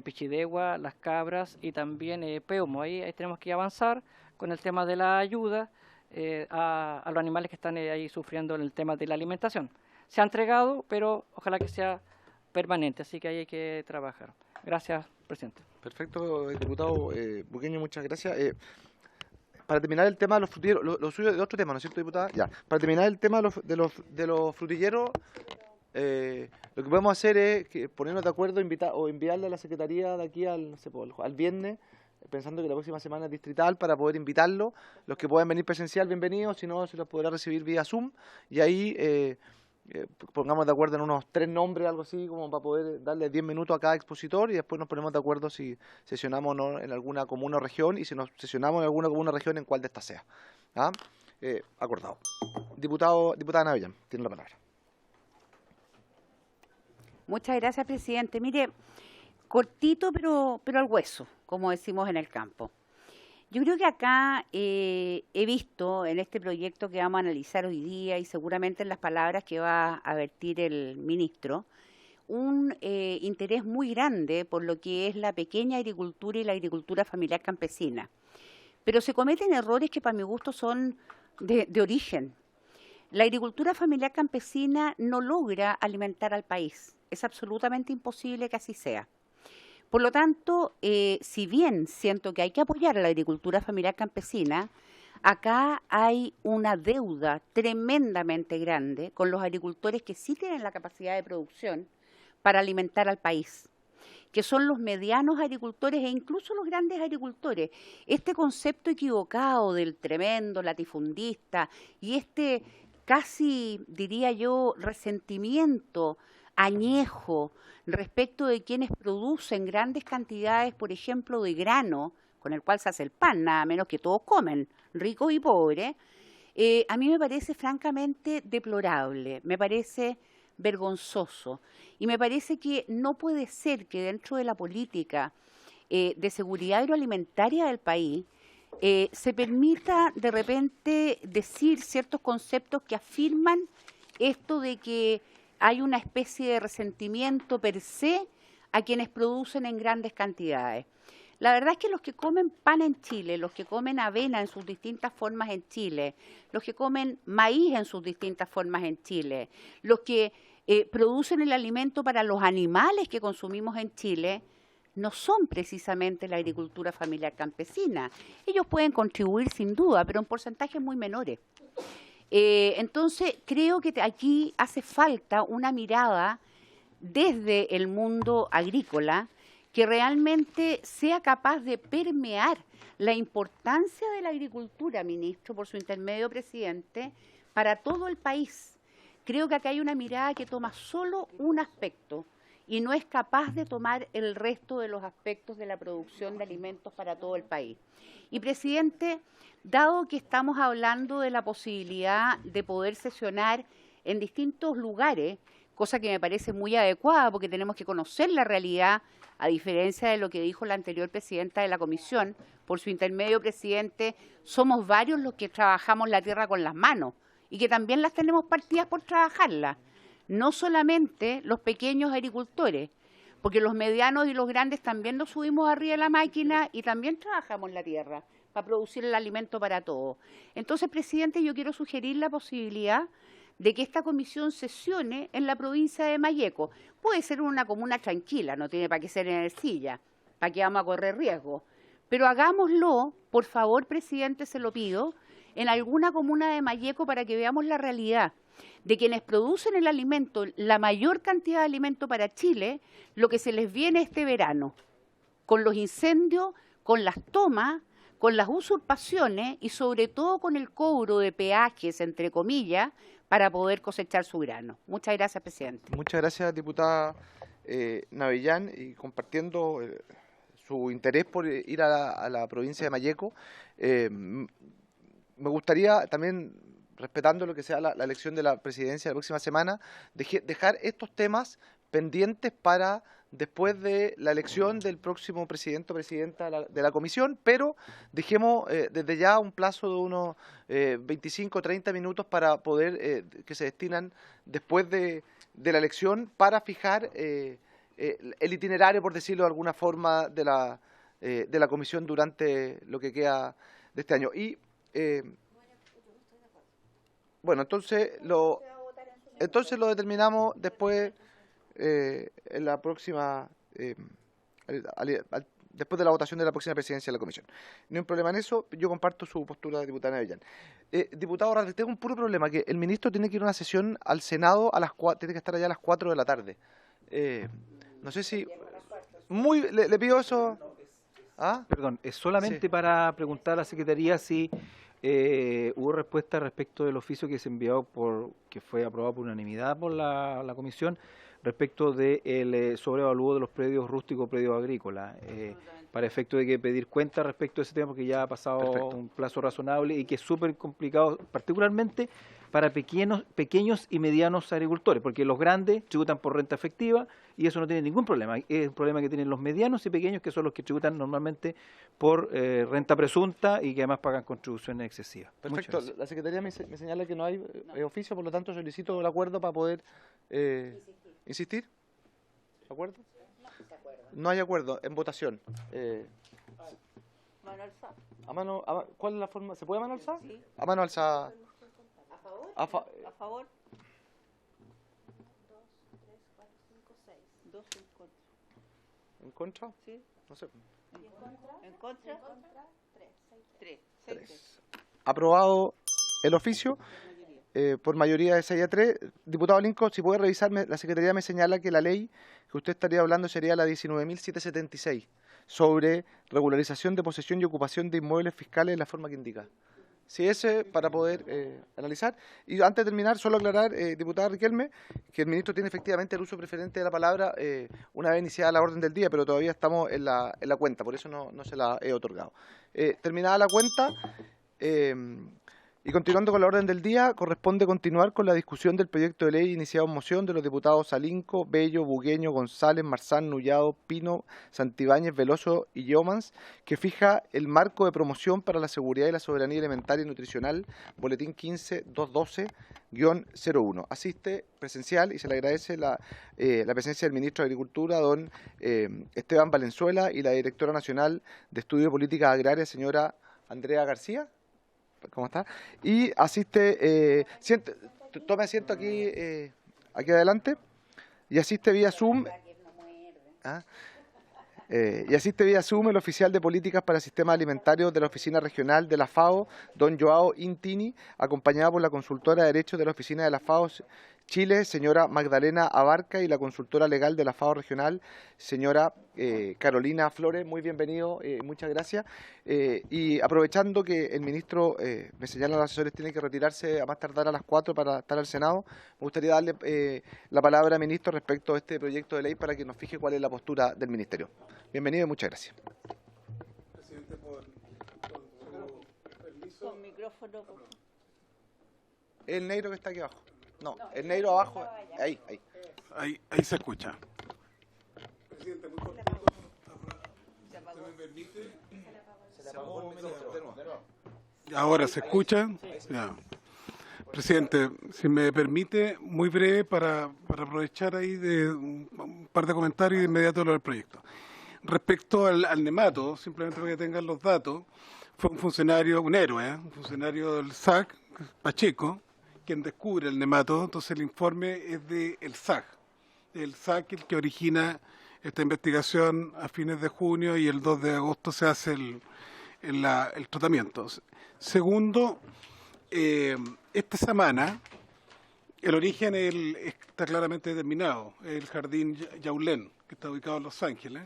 Pichidegua, Las Cabras y también Peumo. Ahí tenemos que avanzar con el tema de la ayuda a los animales que están ahí sufriendo en el tema de la alimentación. Se ha entregado, pero ojalá que sea permanente, así que ahí hay que trabajar. Gracias, presidente. Perfecto, diputado Bugueño, muchas gracias. Para terminar el tema de los frutilleros, lo suyo de otro tema, ¿no es cierto, diputada? Ya. Para terminar el tema de los frutilleros, lo que podemos hacer es ponernos de acuerdo o enviarle a la Secretaría de aquí al viernes, pensando que la próxima semana es distrital, para poder invitarlo. Los que puedan venir presencial, bienvenidos, si no, se los podrá recibir vía Zoom. Y ahí pongamos de acuerdo en unos 3 nombres, algo así, como para poder darle 10 minutos a cada expositor y después nos ponemos de acuerdo si sesionamos o no en alguna comuna o región y si nos sesionamos en alguna comuna o región, en cuál de estas sea. ¿Ah? Acordado. Diputada Navellán, tiene la palabra. Muchas gracias, presidente. Mire, cortito pero al hueso, como decimos en el campo. Yo creo que acá he visto en este proyecto que vamos a analizar hoy día y seguramente en las palabras que va a vertir el ministro, un interés muy grande por lo que es la pequeña agricultura y la agricultura familiar campesina. Pero se cometen errores que para mi gusto son de origen. La agricultura familiar campesina no logra alimentar al país. Es absolutamente imposible que así sea. Por lo tanto, si bien siento que hay que apoyar a la agricultura familiar campesina, acá hay una deuda tremendamente grande con los agricultores que sí tienen la capacidad de producción para alimentar al país, que son los medianos agricultores e incluso los grandes agricultores. Este concepto equivocado del tremendo latifundista y este casi, diría yo, resentimiento añejo respecto de quienes producen grandes cantidades, por ejemplo, de grano, con el cual se hace el pan, nada menos que todos comen, ricos y pobres, a mí me parece francamente deplorable, me parece vergonzoso y me parece que no puede ser que dentro de la política de seguridad agroalimentaria del país se permita de repente decir ciertos conceptos que afirman esto de que hay una especie de resentimiento per se a quienes producen en grandes cantidades. La verdad es que los que comen pan en Chile, los que comen avena en sus distintas formas en Chile, los que comen maíz en sus distintas formas en Chile, los que producen el alimento para los animales que consumimos en Chile, no son precisamente la agricultura familiar campesina. Ellos pueden contribuir sin duda, pero en porcentajes muy menores. Entonces, creo que aquí hace falta una mirada desde el mundo agrícola que realmente sea capaz de permear la importancia de la agricultura, ministro, por su intermedio, presidente, para todo el país. Creo que acá hay una mirada que toma solo un aspecto y no es capaz de tomar el resto de los aspectos de la producción de alimentos para todo el país. Y, presidente, dado que estamos hablando de la posibilidad de poder sesionar en distintos lugares, cosa que me parece muy adecuada porque tenemos que conocer la realidad, a diferencia de lo que dijo la anterior presidenta de la comisión, por su intermedio, presidente, somos varios los que trabajamos la tierra con las manos y que también las tenemos partidas por trabajarla. No solamente los pequeños agricultores, porque los medianos y los grandes también nos subimos arriba de la máquina y también trabajamos la tierra para producir el alimento para todos. Entonces, presidente, yo quiero sugerir la posibilidad de que esta comisión sesione en la provincia de Malleco. Puede ser una comuna tranquila, no tiene para qué ser en Ercilla, para qué vamos a correr riesgo. Pero hagámoslo, por favor, presidente, se lo pido, en alguna comuna de Malleco para que veamos la realidad de quienes producen el alimento, la mayor cantidad de alimento para Chile, lo que se les viene este verano, con los incendios, con las tomas, con las usurpaciones y sobre todo con el cobro de peajes, entre comillas, para poder cosechar su grano. Muchas gracias, presidente. Muchas gracias, diputada Navellán, y compartiendo su interés por ir a la provincia de Malleco. Me gustaría también, respetando lo que sea la elección de la presidencia la próxima semana, dejar estos temas pendientes para después de la elección del próximo presidente o presidenta de la comisión, pero dejemos desde ya un plazo de unos 25 o 30 minutos para poder, que se destinan después de la elección, para fijar el itinerario, por decirlo de alguna forma, de la comisión durante lo que queda de este año. Y bueno, entonces lo determinamos después en la próxima, después de la votación de la próxima presidencia de la comisión. No hay un problema en eso, yo comparto su postura, diputada Navellán. Diputado Hernández, tengo un puro problema, que el ministro tiene que ir a una sesión al Senado a las 4, tiene que estar allá a las 4 de la tarde. No sé si... le pido eso... ¿Ah? Perdón, es solamente Sí. para preguntar a la Secretaría si hubo respuesta respecto del oficio que se envió que fue aprobado por unanimidad por la comisión, respecto del sobrevalúo de los predios rústicos, predios agrícolas, para efecto de que pedir cuenta respecto a ese tema, porque ya ha pasado Perfecto. un plazo razonable y que es súper complicado, particularmente para pequeños y medianos agricultores, porque los grandes tributan por renta efectiva y eso no tiene ningún problema. Es un problema que tienen los medianos y pequeños, que son los que tributan normalmente por renta presunta y que además pagan contribuciones excesivas. Muchas Perfecto, gracias. la Secretaría me señala que no hay oficio, por lo tanto solicito el acuerdo para poder insistir. ¿De acuerdo? No hay acuerdo en votación. ¿Cuál es la forma? ¿Se puede a mano alzada? Sí. A mano alzada. ¿A favor? ¿A favor? 2 en contra. ¿En contra? Sí. No sé. ¿En contra? 3. 3. Aprobado el oficio por mayoría de 6 a 3. Diputado Lincoln, si puede revisarme, la Secretaría me señala que la ley que usted estaría hablando sería la 19.776, sobre regularización de posesión y ocupación de inmuebles fiscales de la forma que indica. Si ese, para poder analizar. Y antes de terminar, solo aclarar, diputada Riquelme, que el ministro tiene efectivamente el uso preferente de la palabra una vez iniciada la orden del día, pero todavía estamos en la cuenta, por eso no se la he otorgado. Terminada la cuenta, y continuando con la orden del día, corresponde continuar con la discusión del proyecto de ley iniciado en moción de los diputados Salinco, Bello, Bugueño, González, Marzán, Nullado, Pino, Santibáñez, Veloso y Yeomans, que fija el marco de promoción para la seguridad y la soberanía alimentaria y nutricional, boletín 15.212-01. Asiste presencial y se le agradece la presencia del ministro de Agricultura, don Esteban Valenzuela, y la directora nacional de Estudio de Políticas Agrarias, señora Andrea García. ¿Cómo está? Y asiste, tome asiento aquí aquí adelante, y asiste vía Zoom. Y asiste vía Zoom el oficial de políticas para sistemas alimentarios de la Oficina Regional de la FAO, don Joao Intini, acompañado por la consultora de Derechos de la Oficina de la FAO Chile, señora Magdalena Abarca, y la consultora legal de la FAO Regional, señora Carolina Flores. Muy bienvenido, muchas gracias. Y aprovechando que el ministro, me señalan los asesores, tiene que retirarse a más tardar a las 4 para estar al Senado, me gustaría darle la palabra al ministro respecto a este proyecto de ley para que nos fije cuál es la postura del ministerio. Bienvenido y muchas gracias. Presidente, con permiso. Con micrófono. El negro que está aquí abajo. No, el negro abajo. Ahí. Ahí se escucha. Presidente, muy cortito. ¿Se me permite? Se apagó el ministro. De nuevo. Ahora se escucha. Ya. Presidente, si me permite, muy breve para aprovechar ahí de un par de comentarios y de inmediato lo del proyecto. Respecto al nemato, simplemente para que tengan los datos, fue un funcionario, un héroe, un funcionario del SAC, Pacheco, quien descubre el nemato. Entonces el informe es del SAC. El SAC el que origina esta investigación a fines de junio y el 2 de agosto se hace el tratamiento. Segundo, esta semana el origen está claramente determinado, el jardín Yaulén, que está ubicado en Los Ángeles,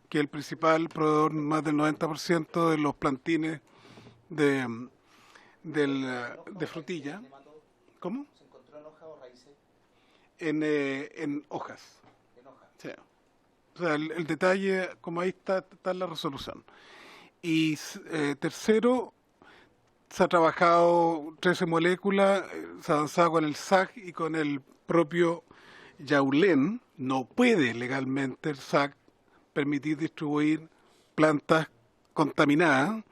que es el principal proveedor, más del 90% de los plantines de frutilla. ¿Cómo? ¿Se encontró en hojas o raíces? En hojas. En hojas. Sí. O sea, el detalle, como ahí está la resolución. Y tercero, se ha trabajado 13 moléculas, se ha avanzado con el SAC y con el propio Yaulén. No puede legalmente el SAC permitir distribuir plantas contaminadas,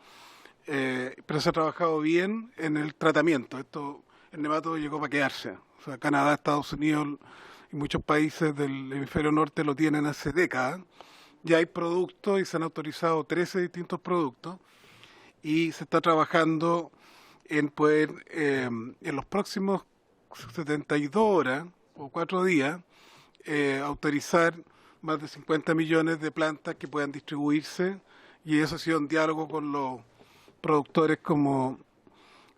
pero se ha trabajado bien en el tratamiento. El nemato llegó para quedarse. O sea, Canadá, Estados Unidos y muchos países del hemisferio norte lo tienen hace décadas. Ya hay productos y se han autorizado 13 distintos productos y se está trabajando en poder, en los próximos 72 horas o 4 días, autorizar más de 50 millones de plantas que puedan distribuirse, y eso ha sido un diálogo con los productores como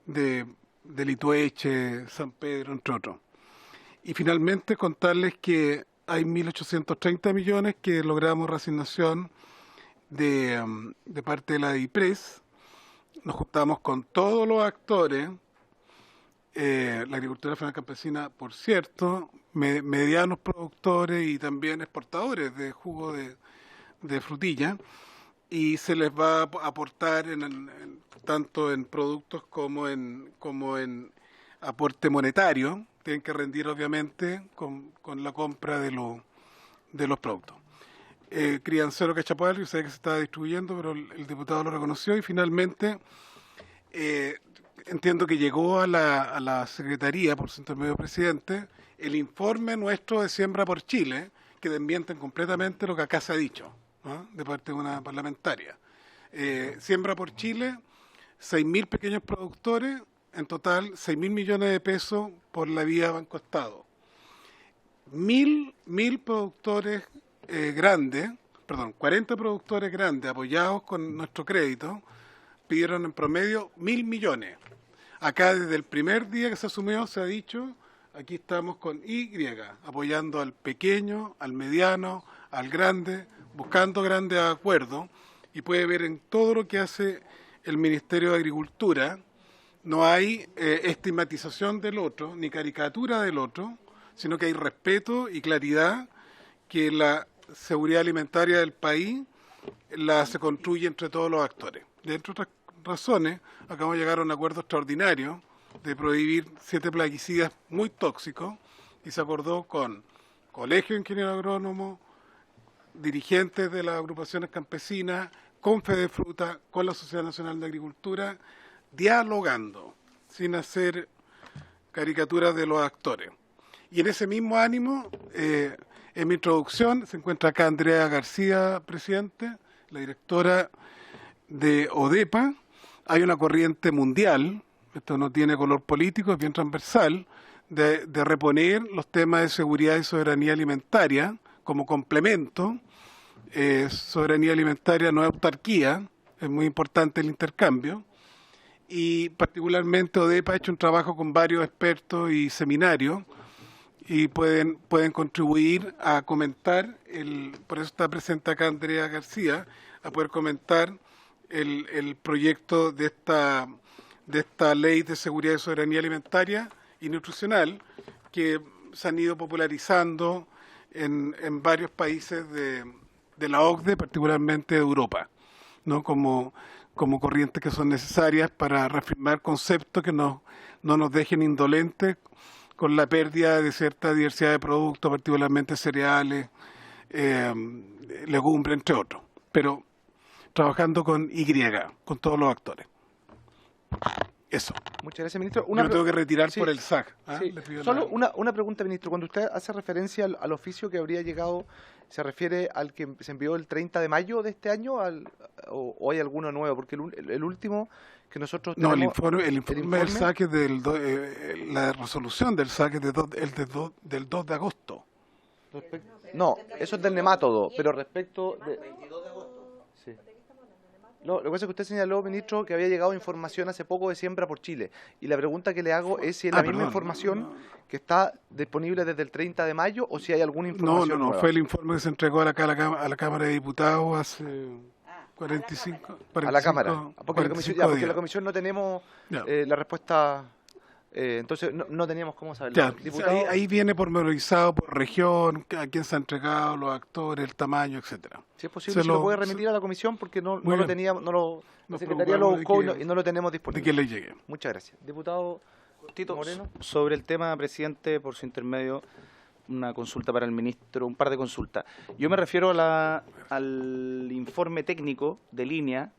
de Litueche, San Pedro, entre otros. Y finalmente contarles que hay 1.830 millones que logramos reasignación de parte de la DIPRES. Nos juntamos con todos los actores, la agricultura familiar campesina, por cierto, medianos productores y también exportadores de jugo de frutilla, y se les va a aportar tanto en productos como en aporte monetario. Tienen que rendir obviamente con la compra de los productos. Criancero Cachapual, yo sé que se está distribuyendo, pero el diputado lo reconoció. Y finalmente entiendo que llegó a la Secretaría, por su intermedio presidente, el informe nuestro de Siembra por Chile, que desmienten completamente lo que acá se ha dicho, ¿no?, de parte de una parlamentaria. Siembra por Chile, 6.000 pequeños productores, en total 6.000 millones de pesos por la vía Banco Estado. 1.000 productores grandes, 40 productores grandes apoyados con nuestro crédito, pidieron en promedio 1.000 millones. Acá desde el primer día que se asumió se ha dicho, aquí estamos con Y, apoyando al pequeño, al mediano, al grande, buscando grandes acuerdos, y puede ver en todo lo que hace el Ministerio de Agricultura, no hay estigmatización del otro, ni caricatura del otro, sino que hay respeto y claridad, que la seguridad alimentaria del país se construye entre todos los actores. De entre otras razones, acabamos de llegar a un acuerdo extraordinario de prohibir 7 plaguicidas muy tóxicos, y se acordó con Colegio de Ingenieros Agrónomos, dirigentes de las agrupaciones campesinas, con Fedefruta, con la Sociedad Nacional de Agricultura, dialogando, sin hacer caricaturas de los actores. Y en ese mismo ánimo, en mi introducción, se encuentra acá Andrea García, presidente, la directora de ODEPA. Hay una corriente mundial, esto no tiene color político, es bien transversal, de reponer los temas de seguridad y soberanía alimentaria como complemento. Soberanía alimentaria no es autarquía, es muy importante el intercambio. Y particularmente ODEPA ha hecho un trabajo con varios expertos y seminarios y pueden contribuir a comentar, por eso está presente acá Andrea García, a poder comentar el proyecto de esta ley de seguridad y soberanía alimentaria y nutricional que se han ido popularizando en varios países de la OCDE, particularmente de Europa, ¿no? Como corrientes que son necesarias para reafirmar conceptos que no nos dejen indolentes con la pérdida de cierta diversidad de productos, particularmente cereales, legumbres, entre otros, pero trabajando con Y, con todos los actores. Eso. Muchas gracias, ministro. Yo me tengo que retirar por el SAC. Sí. Solo una pregunta, ministro. Cuando usted hace referencia al oficio que habría llegado, ¿se refiere al que se envió el 30 de mayo de este año o hay alguno nuevo? Porque el último que nosotros tenemos... No, el informe del SAC es la resolución del SAC es del 2 de agosto. No, eso es del nemátodo, pero respecto de... Sí. No, lo que pasa es que usted señaló, ministro, que había llegado información hace poco de Siembra por Chile. Y la pregunta que le hago es si es la misma información que está disponible desde el 30 de mayo o si hay alguna información nueva. Fue el informe que se entregó a la Cámara de Diputados hace 45 a la Cámara. Porque la comisión no tenemos la respuesta... entonces no teníamos cómo saberlo. Ahí viene pormenorizado por región, a quién se ha entregado, los actores, el tamaño, etcétera. Si es posible, se lo puede remitir a la comisión porque la Secretaría lo buscó y no lo tenemos disponible. De que le llegue. Muchas gracias. Diputado Tito Moreno. Sobre el tema, presidente, por su intermedio, una consulta para el ministro, un par de consultas. Yo me refiero al informe técnico de línea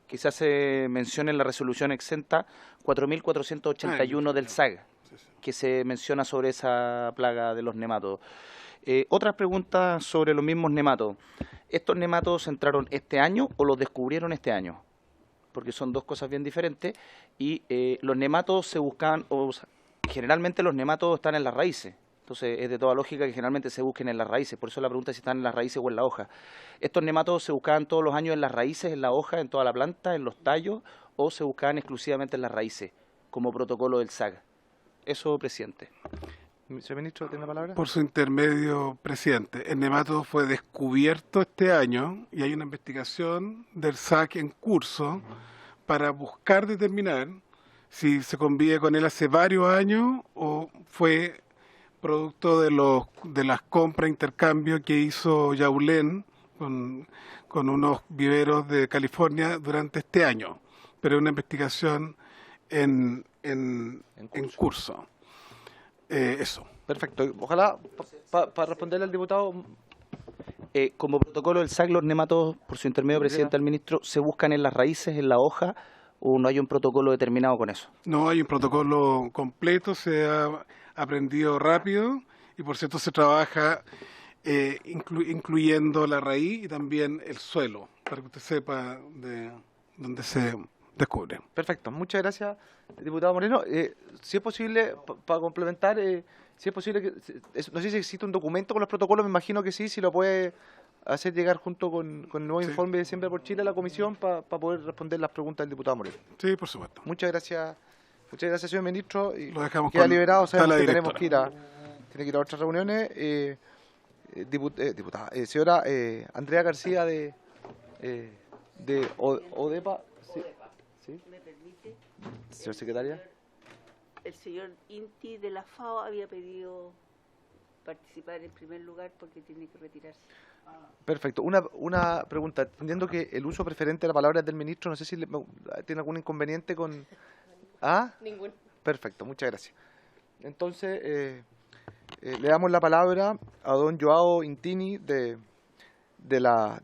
que se hace mención en la resolución exenta 4.481 del SAG, que se menciona sobre esa plaga de los nemátodos. Otra pregunta sobre los mismos nemátodos. ¿Estos nemátodos entraron este año o los descubrieron este año? Porque son dos cosas bien diferentes. Y los nemátodos se buscan, generalmente los nemátodos están en las raíces. Entonces es de toda lógica que generalmente se busquen en las raíces. Por eso la pregunta es si están en las raíces o en la hoja. ¿Estos nemátodos se buscaban todos los años en las raíces, en la hoja, en toda la planta, en los tallos, o se buscaban exclusivamente en las raíces, como protocolo del SAG? Eso, presidente. Señor ministro, ¿tiene la palabra? Por su intermedio, presidente. El nemátodo fue descubierto este año y hay una investigación del SAC en curso para buscar determinar si se convive con él hace varios años o fue producto de las compras, intercambio que hizo Yaulén con unos viveros de California durante este año. Pero es una investigación en curso. Eso. Perfecto. Ojalá, para responderle al diputado... como protocolo del SAC, los nemátodos, por su intermedio, presidente, al ministro, ¿se buscan en las raíces, en la hoja, o no hay un protocolo determinado con eso? No, hay un protocolo completo, se ha aprendido rápido y por cierto se trabaja incluyendo la raíz y también el suelo, para que usted sepa de dónde se descubre. Perfecto, muchas gracias, diputado Moreno. Si es posible, para complementar, si es posible, no sé si existe un documento con los protocolos, me imagino que sí, si lo puede hacer llegar junto con el nuevo informe de Siembra por Chile a la comisión para poder responder las preguntas del diputado Moreno. Sí, por supuesto. Muchas gracias, señor ministro. Y lo dejamos queda liberado, sabemos que tenemos que ir a otras reuniones. Diputada, señora Andrea García de ODEPA. ¿Sí? ¿Me permite? Señora secretaria. El señor Inti de la FAO había pedido participar en primer lugar porque tiene que retirarse. Perfecto. Una pregunta. Entendiendo que el uso preferente de la palabra es del ministro, no sé si tiene algún inconveniente con... ¿Ah? Ninguno. Perfecto, muchas gracias. Entonces, le damos la palabra a don Joao Intini del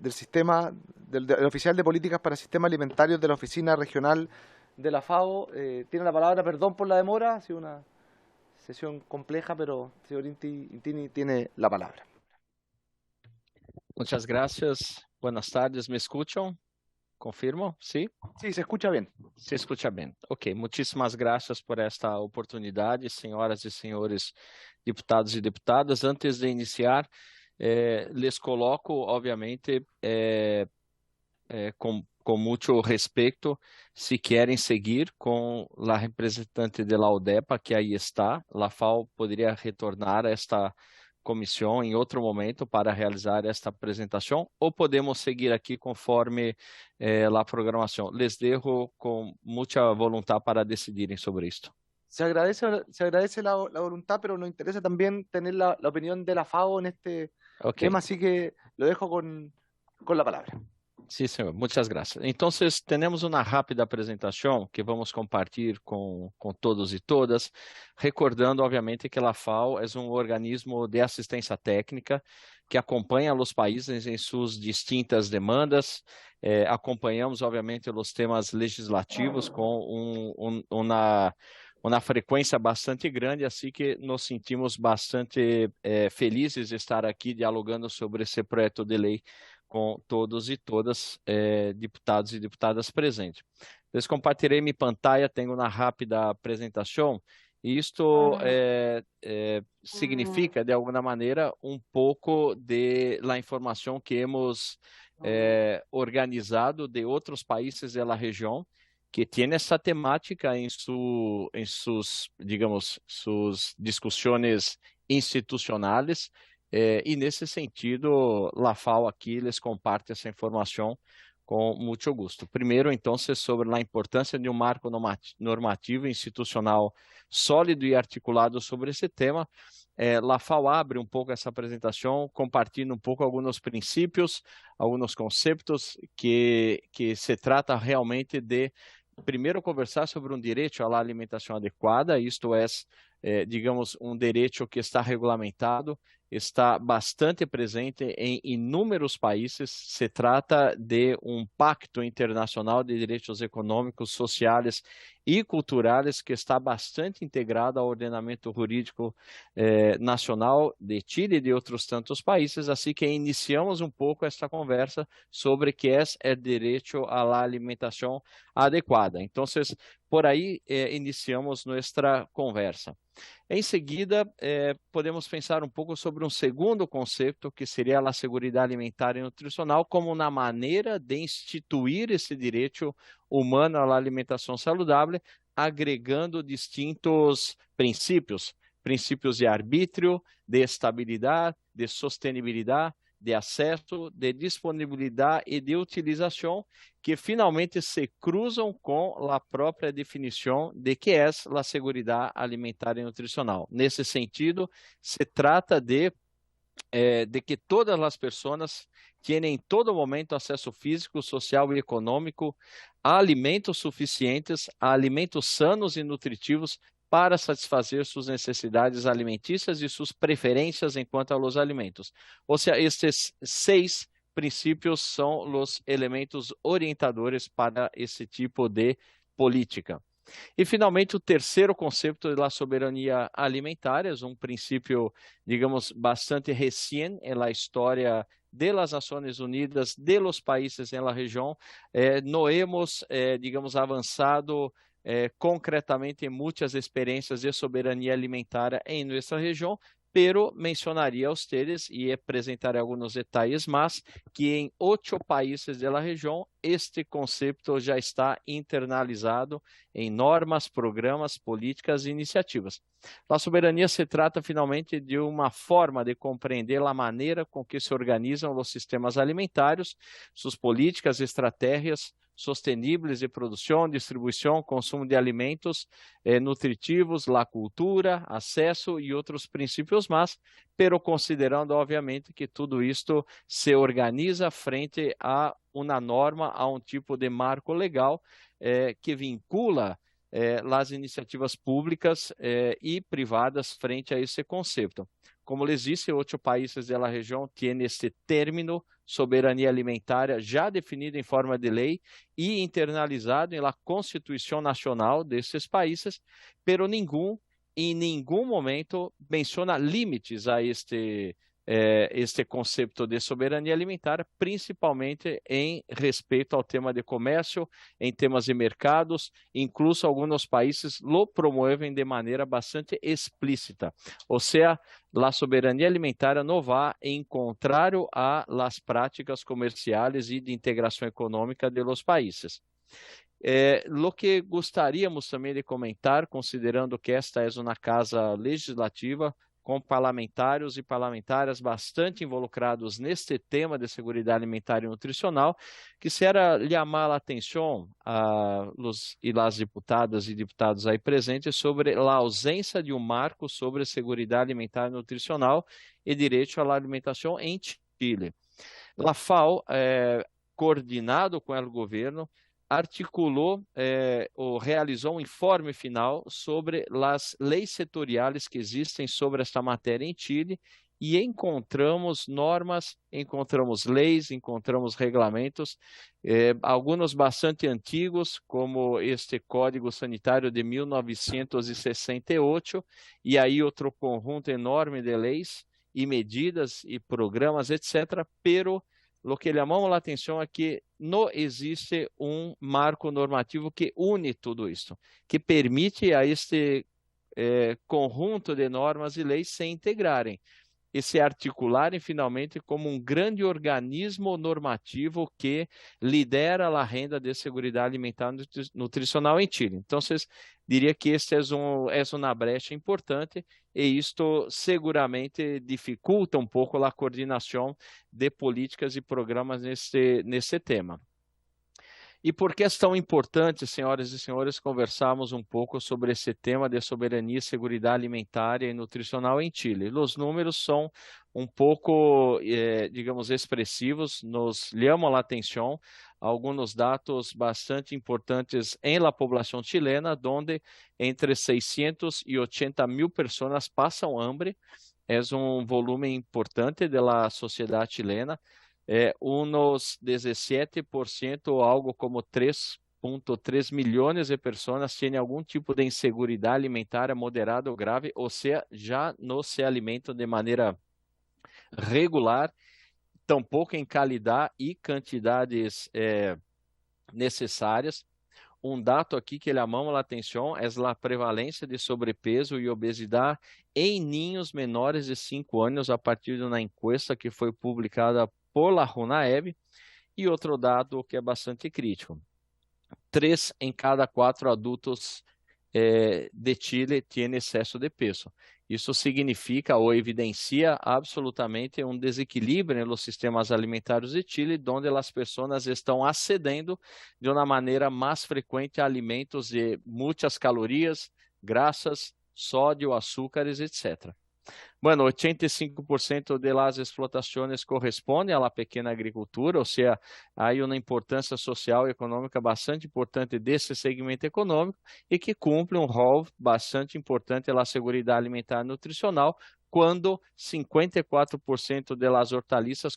sistema, del oficial de políticas para sistemas alimentarios de la Oficina Regional de la FAO. Tiene la palabra, perdón por la demora, ha sido una sesión compleja, pero el señor Intini tiene la palabra. Muchas gracias. Buenas tardes, ¿me escuchan? confirmo? ¿Sí? Sí, se escucha bien. Se escucha bem. Ok, muitíssimas graças por esta oportunidade, senhoras e senhores deputados e deputadas. Antes de iniciar, les coloco, obviamente, com muito respeito, se querem seguir com a representante da UDEPA, que aí está. A FAO poderia retornar a esta comissão em outro momento para realizar esta apresentação, ou podemos seguir aqui conforme a programação. Les dejo com muita vontade para decidirem sobre isto. Se agradece la voluntad, pero nos interesa también tener la opinión de la FAO en este tema, así que lo dejo con la palabra. Sim, senhor. Muitas graças. Então, temos uma rápida apresentação que vamos compartilhar com todos e todas, recordando, obviamente, que a FAO é um organismo de assistência técnica que acompanha os países em suas distintas demandas. Acompanhamos, obviamente, os temas legislativos com uma frequência bastante grande, assim que nos sentimos bastante felizes de estar aqui dialogando sobre esse projeto de lei com todos e todas, deputados e deputadas presentes. Eu compartilhei minha pantalla, tenho uma rápida apresentação, e isto significa, de alguma maneira, pouco de la informação que hemos organizado de outros países da região, que tem essa temática em suas, digamos, suas discussões institucionais. E nesse sentido, a FAO aqui les comparte essa informação com muito gosto. Primeiro, então, sobre a importância de marco normativo institucional sólido e articulado sobre esse tema. A FAO abre pouco essa apresentação, compartilha pouco alguns princípios, alguns conceitos que se trata realmente de, primeiro, conversar sobre direito à alimentação adequada, isto é, digamos, direito que está regulamentado, está bastante presente em inúmeros países. Se trata de pacto internacional de direitos econômicos, sociais e culturais que está bastante integrado ao ordenamento jurídico nacional de Chile e de outros tantos países, assim que iniciamos pouco esta conversa sobre o que é o direito à alimentação adequada. Então, por aí iniciamos nossa conversa. Em seguida, podemos pensar pouco sobre segundo conceito, que seria a segurança alimentar e nutricional, como uma maneira de instituir esse direito humano à alimentação saudável, agregando distintos princípios de arbítrio, de estabilidade, de sustentabilidade, de acesso, de disponibilidade e de utilização, que finalmente se cruzam com a própria definição de que é a segurança alimentar e nutricional. Nesse sentido, se trata de que todas as pessoas tenham em todo momento acesso físico, social e econômico a alimentos suficientes, a alimentos sanos e nutritivos para satisfazer suas necessidades alimentícias e suas preferências enquanto aos alimentos. Ou seja, estes 6 princípios são os elementos orientadores para esse tipo de política. E, finalmente, o terceiro conceito da soberania alimentar é princípio, digamos, bastante recente na história das Nações Unidas, de los países na região. Não hemos, digamos, avançado concretamente em muitas experiências de soberania alimentar em nossa região, pero mencionaria a ustedes e apresentarei alguns detalhes mais que em 8 países da região este conceito já está internalizado em normas, programas, políticas e iniciativas. A soberania se trata finalmente de uma forma de compreender a maneira com que se organizam os sistemas alimentares, suas políticas e estratégias sostenibles de produção, distribuição, consumo de alimentos nutritivos, la cultura, acesso e outros princípios mais, pero considerando, obviamente, que tudo isto se organiza frente a uma norma, a tipo de marco legal que vincula as iniciativas públicas e privadas frente a esse conceito. Como les disse, 8 países da região têm este término soberania alimentar já definido em forma de lei e internalizado na Constituição Nacional desses países, pero em nenhum momento menciona limites a este este conceito de soberania alimentar, principalmente em respeito ao tema de comércio, em temas de mercados, incluso alguns países lo promovem de maneira bastante explícita. Ou seja, a soberania alimentar não vai em contrário a las práticas comerciais e de integração econômica de los países. Lo que gostaríamos também de comentar, considerando que esta é uma casa legislativa, com parlamentares e parlamentaras bastante involucrados neste tema de segurança alimentar e nutricional, quisiera chamar a atenção a los e las deputadas e deputados aí presentes sobre a ausência de marco sobre segurança alimentar e nutricional e direito à alimentação em Chile. A FAO, coordenado com o governo, articulou ou realizou um informe final sobre as leis setoriais que existem sobre esta matéria em Chile e encontramos normas, encontramos leis, encontramos regulamentos, alguns bastante antigos, como este Código Sanitário de 1968, e aí outro conjunto enorme de leis e medidas e programas, etc., pero o que chamamos a atenção é que não existe marco normativo que une tudo isso, que permite a este conjunto de normas e leis se integrarem e se articularem finalmente como grande organismo normativo que lidera a renda de segurança alimentar e nutricional em Chile. Então, diria que este é uma brecha importante e isto seguramente dificulta um pouco a coordenação de políticas e programas nesse tema. E por que é tão importante, senhoras e senhores, conversarmos um pouco sobre esse tema de soberania e segurança alimentar e nutricional em Chile? Os números são um pouco, digamos, expressivos, nos chamam a atenção alguns dados bastante importantes em la população chilena, onde entre 680 mil pessoas passam hambre, é volume importante da sociedade chilena. Uns 17% ou algo como 3,3 milhões de pessoas têm algum tipo de insegurança alimentar moderada ou grave, ou seja, já não se alimentam de maneira regular, tampouco em qualidade e quantidades necessárias. Dado aqui que chamamos a atenção é a prevalência de sobrepeso e obesidade em ninhos menores de 5 anos, a partir de uma encuesta que foi publicada por la Runaeb, e outro dado que é bastante crítico: 3 em cada 4 adultos de Chile têm excesso de peso. Isso significa ou evidencia absolutamente desequilíbrio nos sistemas alimentares de Chile, onde as pessoas estão acedendo de uma maneira mais frequente a alimentos de muitas calorias, grasas, sódio, açúcares, etc. Bueno, 85% de las explotações correspondem à pequena agricultura, ou seja, há uma importância social e econômica bastante importante desse segmento econômico e que cumpre rol bastante importante na segurança alimentar e nutricional, quando 54% de las hortaliças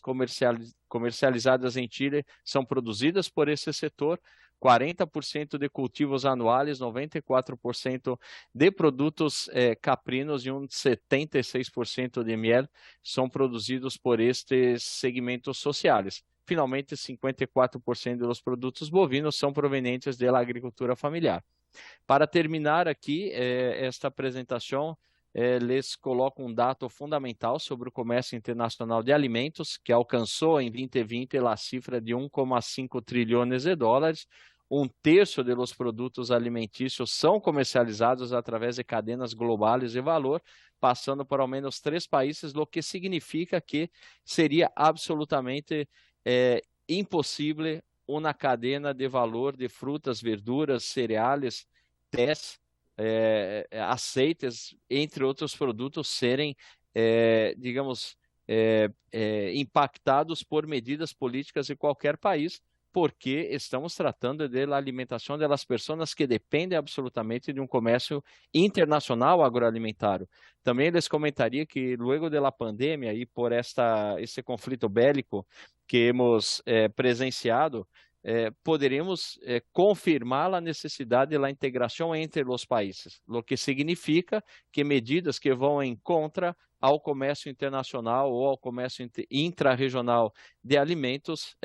comercializadas em Chile são produzidas por esse setor, 40% de cultivos anuais, 94% de produtos caprinos e 76% de miel são produzidos por estes segmentos sociais. Finalmente, 54% dos produtos bovinos são provenientes da agricultura familiar. Para terminar aqui esta apresentação, les coloco dado fundamental sobre o comércio internacional de alimentos, que alcançou em 2020 a cifra de 1,5 trilhões de dólares. 1/3 dos produtos alimentícios são comercializados através de cadenas globais de valor, passando por ao menos 3 países, o que significa que seria absolutamente impossível uma cadena de valor de frutas, verduras, cereais, tés, aceites, entre outros produtos, serem, digamos, impactados por medidas políticas de qualquer país, porque estamos tratando da alimentação das pessoas que dependem absolutamente de comércio internacional agroalimentar. Também les comentaria que, luego da pandemia e por esse conflito bélico que hemos presenciado, poderemos confirmar a necessidade da integração entre os países, o que significa que medidas que vão em contra ao comércio internacional ou ao comércio intrarregional de alimentos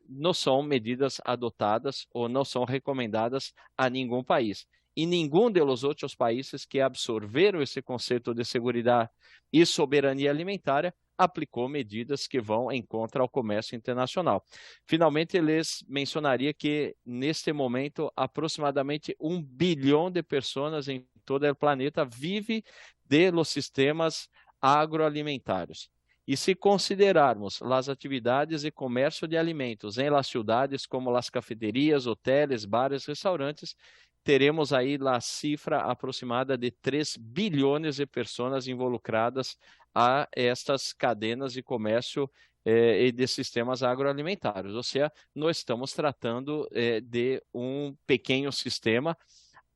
não são medidas adotadas ou não são recomendadas a nenhum país. E nenhum dos outros países que absorveram esse conceito de segurança e soberania alimentar aplicou medidas que vão em contra ao comércio internacional. Finalmente, eles mencionaria que, neste momento, aproximadamente 1 bilhão de pessoas em todo o planeta vive de los sistemas agroalimentares. E se considerarmos as atividades de comércio de alimentos em las cidades como as cafeterias, hotéis, bares, restaurantes, teremos aí a cifra aproximada de 3 bilhões de pessoas involucradas a estas cadenas de comércio e de sistemas agroalimentares. Ou seja, nós estamos tratando de um pequeno sistema,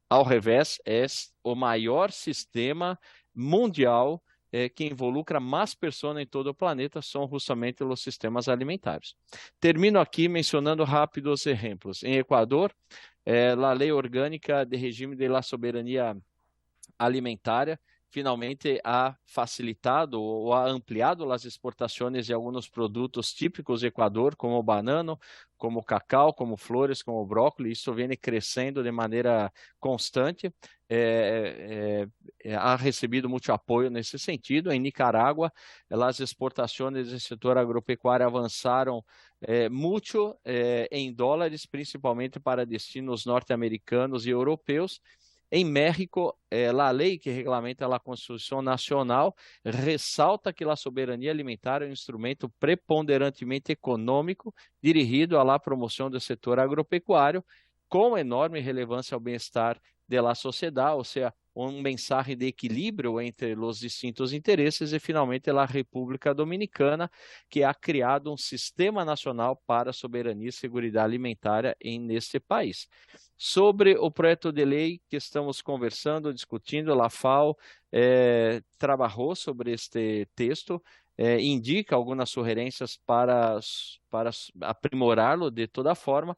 ao revés, é o maior sistema mundial que involucra mais pessoas em todo o planeta, são justamente os sistemas alimentares. Termino aqui mencionando rápidos exemplos. Em Equador, a Lei Orgânica de Regime de la Soberania Alimentar finalmente ha facilitado ou ha ampliado as exportações de alguns produtos típicos do Equador, como banano, como cacau, como flores, como brócolis. Isso vem crescendo de maneira constante. Ha recebido muito apoio nesse sentido. Em Nicarágua, as exportações do setor agropecuário avançaram muito em dólares, principalmente para destinos norte-americanos e europeus. Em México, a lei que regulamenta a Constituição Nacional ressalta que a soberania alimentar é um instrumento preponderantemente econômico dirigido à promoção do setor agropecuário, com enorme relevância ao bem-estar da sociedade, ou seja, mensagem de equilíbrio entre os distintos interesses. E, finalmente, a República Dominicana, que ha criado um sistema nacional para a soberania e segurança alimentar neste país. Sobre o projeto de lei que estamos conversando, discutindo, a FAO trabalhou sobre este texto, indica algumas sugerências para aprimorá-lo de toda forma,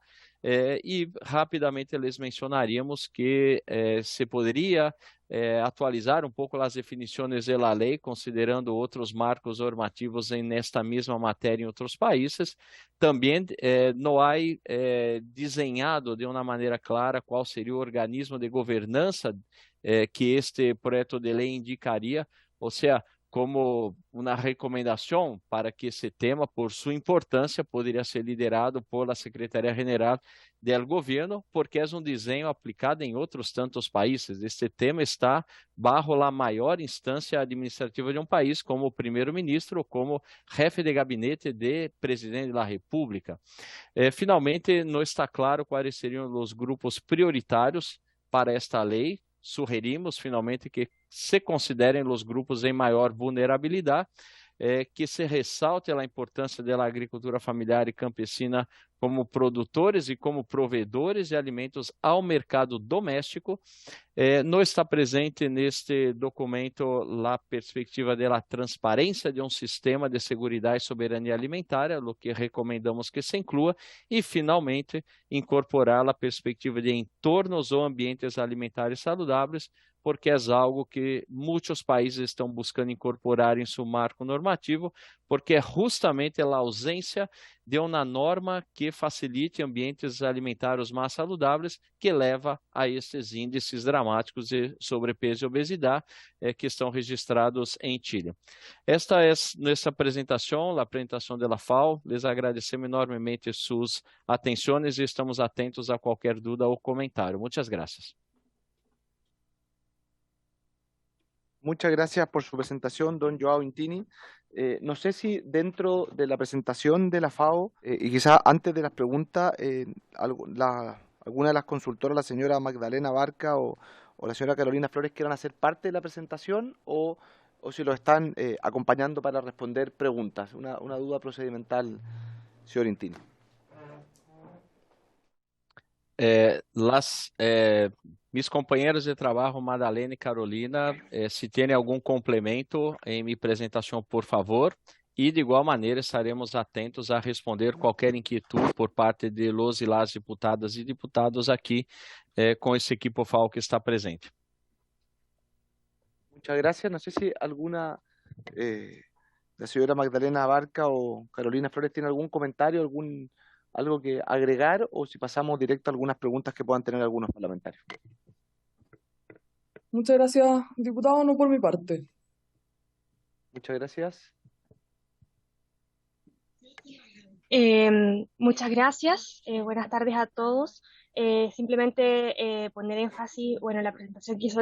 e rapidamente eles mencionaríamos que se poderia atualizar um pouco as definições da lei, considerando outros marcos normativos nesta mesma matéria em outros países. Também não há desenhado de uma maneira clara qual seria o organismo de governança que este projeto de lei indicaria, ou seja, como uma recomendação para que esse tema, por sua importância, poderia ser liderado por a Secretaria-Geral do Governo, porque é um desenho aplicado em outros tantos países. Este tema está bajo a maior instância administrativa de um país, como o primeiro-ministro ou como chefe de gabinete de presidente da República. Finalmente, não está claro quais seriam os grupos prioritários para esta lei. Sugerimos, finalmente, que se considerem os grupos em maior vulnerabilidade, que se ressalte a importância da agricultura familiar e campesina como produtores e como provedores de alimentos ao mercado doméstico. Não está presente neste documento a perspectiva da transparência de um sistema de segurança e soberania alimentar, o que recomendamos que se inclua, e, finalmente, incorporar a perspectiva de entornos ou ambientes alimentares saudáveis, porque é algo que muitos países estão buscando incorporar em seu marco normativo, porque é justamente a ausência de uma norma que facilite ambientes alimentares mais saudáveis que leva a esses índices dramáticos de sobrepeso e obesidade que estão registrados em Chile. Esta é nossa apresentação, a apresentação da FAO. Les agradecemos enormemente suas atenções e estamos atentos a qualquer dúvida ou comentário. Muitas graças. Muchas gracias por su presentación, don Joao Intini. No sé si dentro de la presentación de la FAO, y quizás antes de las preguntas, alguna de las consultoras, la señora Magdalena Barca o la señora Carolina Flores, quieran hacer parte de la presentación o si lo están acompañando para responder preguntas. Una duda procedimental, señor Intini. Meus companheiros de trabalho, Madalena e Carolina, se tem algum complemento em minha apresentação, por favor. e de igual maneira estaremos atentos a responder qualquer inquietude por parte de los e las diputadas e deputados aqui com esse equipo FAO que está presente. Muchas gracias. No sé si alguna, la señora Magdalena Abarca o Carolina Flores tiene algún comentario, algo que agregar, o si pasamos directo a algunas preguntas que puedan tener algunos parlamentarios. Muchas gracias, diputado, no por mi parte. Muchas gracias. Muchas gracias, buenas tardes a todos. Simplemente poner énfasis, bueno, en la presentación que hizo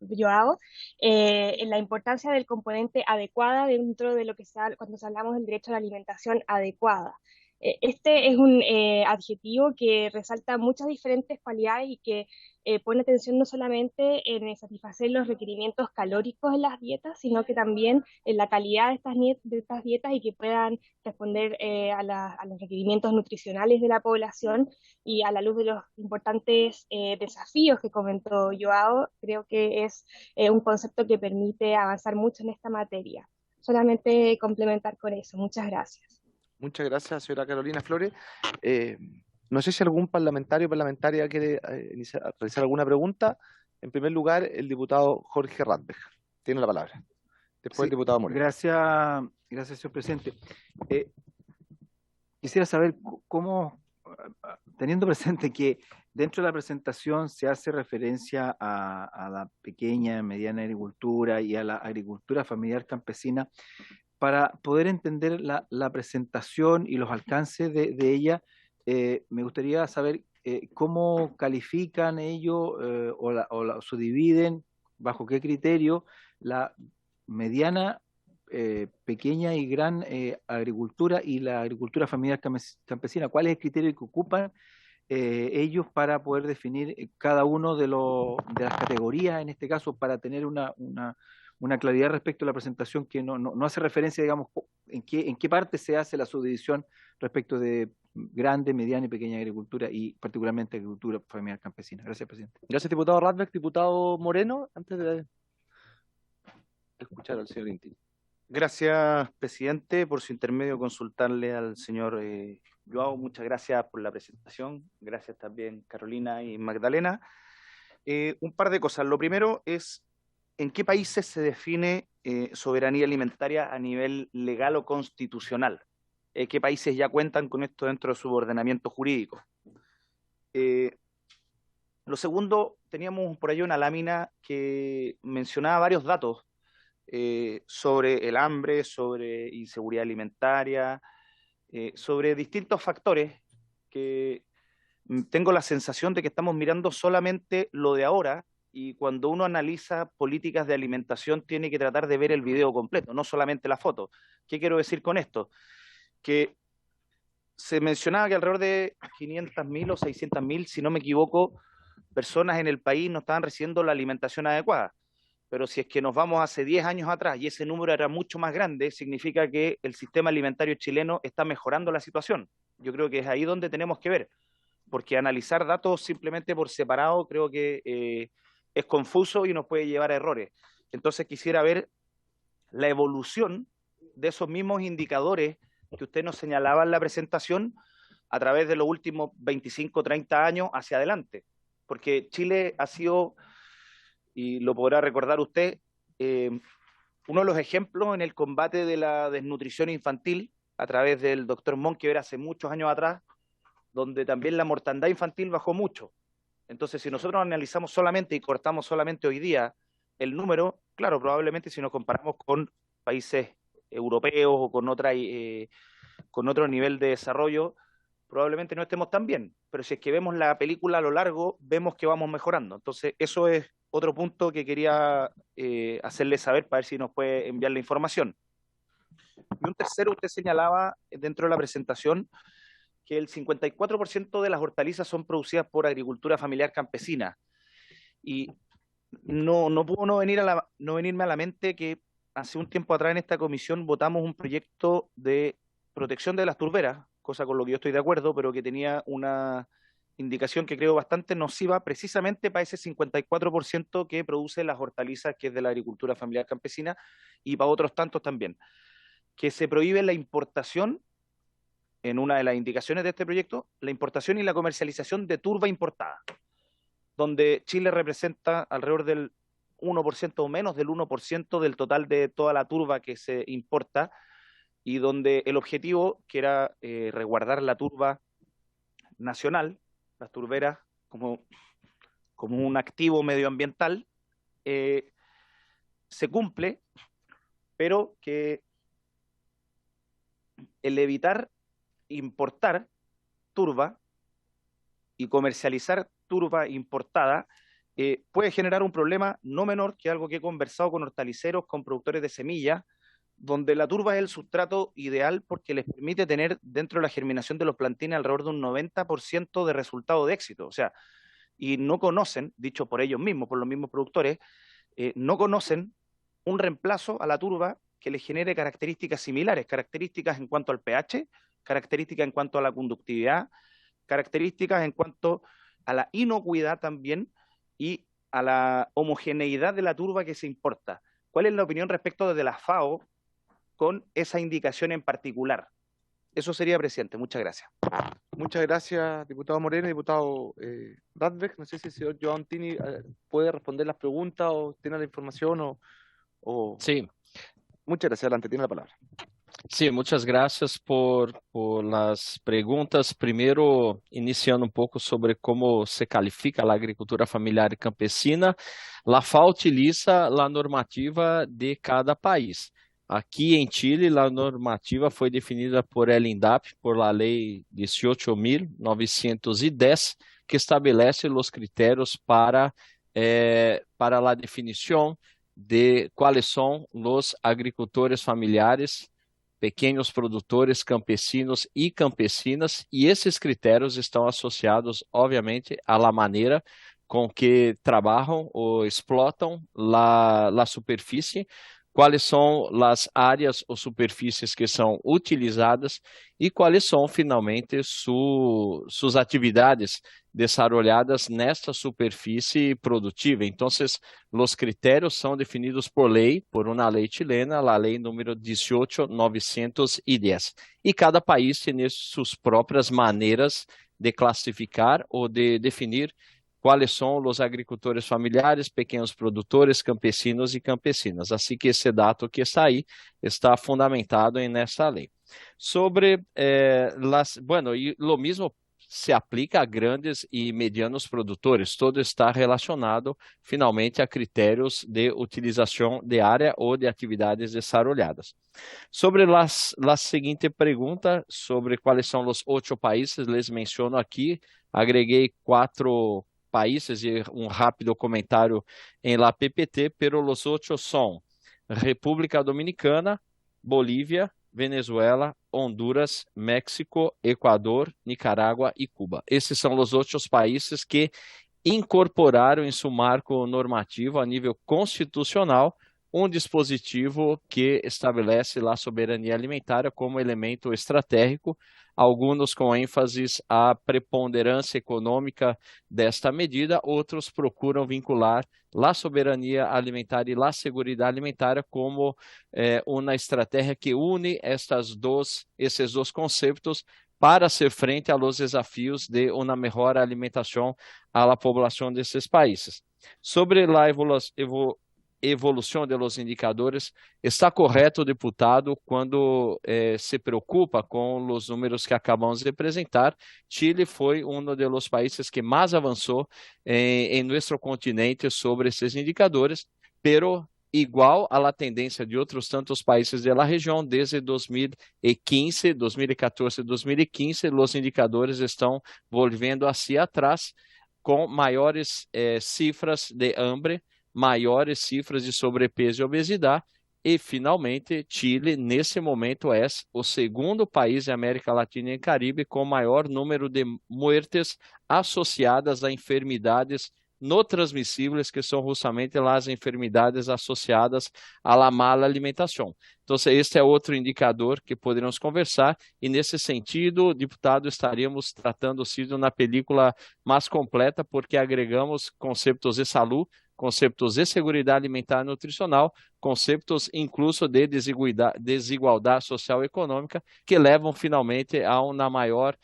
Joao, en la importancia del componente adecuada dentro de lo que cuando hablamos del derecho a la alimentación adecuada. Este es un adjetivo que resalta muchas diferentes cualidades y que pone atención no solamente en satisfacer los requerimientos calóricos en las dietas, sino que también en la calidad de estas dietas y que puedan responder a los requerimientos nutricionales de la población. Y a la luz de los importantes desafíos que comentó Joao, creo que es un concepto que permite avanzar mucho en esta materia. Solamente complementar con eso. Muchas gracias. Muchas gracias, señora Carolina Flores. No sé si algún parlamentario o parlamentaria quiere realizar alguna pregunta. En primer lugar, el diputado Jorge Radbeg. Tiene la palabra. Después el diputado Moreno. Gracias, señor presidente. Quisiera saber cómo, teniendo presente que dentro de la presentación se hace referencia a la pequeña, mediana agricultura y a la agricultura familiar campesina, para poder entender la presentación y los alcances de ella, me gustaría saber cómo califican ellos o subdividen, bajo qué criterio, la mediana, pequeña y gran agricultura y la agricultura familiar campesina. ¿Cuál es el criterio que ocupan ellos para poder definir cada uno de las categorías, en este caso, para tener una claridad respecto a la presentación que no hace referencia, digamos, en qué parte se hace la subdivisión respecto de grande, mediana y pequeña agricultura y particularmente agricultura familiar campesina? Gracias, presidente. Gracias, diputado Radbeg. Diputado Moreno, antes de escuchar al señor Inti. Gracias, presidente, por su intermedio consultarle al señor Joao. Muchas gracias por la presentación. Gracias también, Carolina y Magdalena. Un par de cosas. Lo primero es, ¿en qué países se define soberanía alimentaria a nivel legal o constitucional? ¿Qué países ya cuentan con esto dentro de su ordenamiento jurídico? Lo segundo, teníamos por ahí una lámina que mencionaba varios datos sobre el hambre, sobre inseguridad alimentaria, sobre distintos factores que tengo la sensación de que estamos mirando solamente lo de ahora, y cuando uno analiza políticas de alimentación tiene que tratar de ver el video completo, no solamente la foto. ¿Qué quiero decir con esto? Que se mencionaba que alrededor de 500.000 o 600.000, si no me equivoco, personas en el país no estaban recibiendo la alimentación adecuada. Pero si es que nos vamos hace 10 años atrás y ese número era mucho más grande, significa que el sistema alimentario chileno está mejorando la situación. Yo creo que es ahí donde tenemos que ver, porque analizar datos simplemente por separado creo que es confuso y nos puede llevar a errores. Entonces quisiera ver la evolución de esos mismos indicadores que usted nos señalaba en la presentación a través de los últimos 25, 30 años hacia adelante. Porque Chile ha sido, y lo podrá recordar usted, uno de los ejemplos en el combate de la desnutrición infantil a través del doctor Monkever hace muchos años atrás, donde también la mortandad infantil bajó mucho. Entonces, si nosotros analizamos solamente y cortamos solamente hoy día el número, claro, probablemente si nos comparamos con países europeos o con otro nivel de desarrollo, probablemente no estemos tan bien. Pero si es que vemos la película a lo largo, vemos que vamos mejorando. Entonces, eso es otro punto que quería hacerle saber para ver si nos puede enviar la información. Y un tercero, usted señalaba dentro de la presentación que el 54% de las hortalizas son producidas por agricultura familiar campesina. Y no pudo no venirme a la mente que hace un tiempo atrás en esta comisión votamos un proyecto de protección de las turberas, cosa con lo que yo estoy de acuerdo, pero que tenía una indicación que creo bastante nociva precisamente para ese 54% que produce las hortalizas, que es de la agricultura familiar campesina, y para otros tantos también. que se prohíbe la importación, en una de las indicaciones de este proyecto, la importación y la comercialización de turba importada, donde Chile representa alrededor del 1% o menos del 1% del total de toda la turba que se importa, y donde el objetivo, que era resguardar la turba nacional, las turberas, como un activo medioambiental, se cumple, pero que el evitar importar turba y comercializar turba importada puede generar un problema no menor, que algo que he conversado con hortaliceros, con productores de semillas, donde la turba es el sustrato ideal porque les permite tener dentro de la germinación de los plantines alrededor de un 90% de resultado de éxito. O sea, y no conocen, dicho por ellos mismos, por los mismos productores, no conocen un reemplazo a la turba que les genere características similares, características en cuanto al pH, características en cuanto a la conductividad, características en cuanto a la inocuidad también y a la homogeneidad de la turba que se importa. ¿Cuál es la opinión respecto de la FAO con esa indicación en particular? Eso sería, presidente. Muchas gracias. Muchas gracias, diputado Moreno. Diputado Radbeck, no sé si el señor Joan Tini puede responder las preguntas o tiene la información o... Sí. Muchas gracias. Adelante, tiene la palabra. Sí, muchas gracias por las preguntas. Primero, iniciando un poco sobre cómo se califica la agricultura familiar y campesina. La FAO utiliza la normativa de cada país. Aquí en Chile, la normativa fue definida por el INDAP, por la Ley 18.910, que estabelece los criterios para la definición de cuáles son los agricultores familiares, pequenos produtores campesinos e campesinas, e esses critérios estão associados, obviamente, à la maneira com que trabalham ou explotam a superfície, quais são as áreas ou superfícies que são utilizadas e quais são, finalmente, suas atividades desarrolladas nesta superfície produtiva. Então, os critérios são definidos por lei, por uma lei chilena, a lei número 18.910. E cada país tem suas próprias maneiras de classificar ou de definir quais são os agricultores familiares, pequenos produtores, campesinos e campesinas. Assim que esse dado que está aí está fundamentado nessa lei. Sobre e lo mesmo se aplica a grandes e medianos produtores. Todo está relacionado, finalmente, a critérios de utilização de área ou de atividades desarrolladas. Sobre a seguinte pergunta, sobre quais são os 8 países, les menciono aqui, agreguei 4 países e um rápido comentário em la PPT, pero los 8 são República Dominicana, Bolívia, Venezuela, Honduras, México, Equador, Nicarágua e Cuba. Esses são os 8 países que incorporaram em seu marco normativo a nível constitucional um dispositivo que estabelece a soberania alimentar como elemento estratégico, alguns com ênfase à preponderância econômica desta medida, outros procuram vincular a soberania alimentar e a segurança alimentar como uma estratégia que une esses dois conceitos para ser frente a los desafios de uma melhor alimentação à população desses países. Sobre a evolução de los indicadores, está correto, deputado, quando se preocupa com os números que acabamos de apresentar. Chile foi um dos países que mais avançou em nosso continente sobre esses indicadores, pero igual à tendência de outros tantos países da região, desde 2015, 2014 e 2015, os indicadores estão volvendo hacia atrás, com maiores cifras de hambre, maiores cifras de sobrepeso e obesidade, e finalmente Chile nesse momento é o segundo país da América Latina e Caribe com maior número de mortes associadas a enfermidades não transmissíveis, que são justamente as enfermidades associadas à mala alimentação. Então, este é outro indicador que poderemos conversar, e nesse sentido, deputado, estaríamos tratando-se de uma película mais completa, porque agregamos conceitos de saúde, conceptos de seguridad alimentar y nutricional, conceptos incluso de desigualdad social e econômica, que levam finalmente a uma maior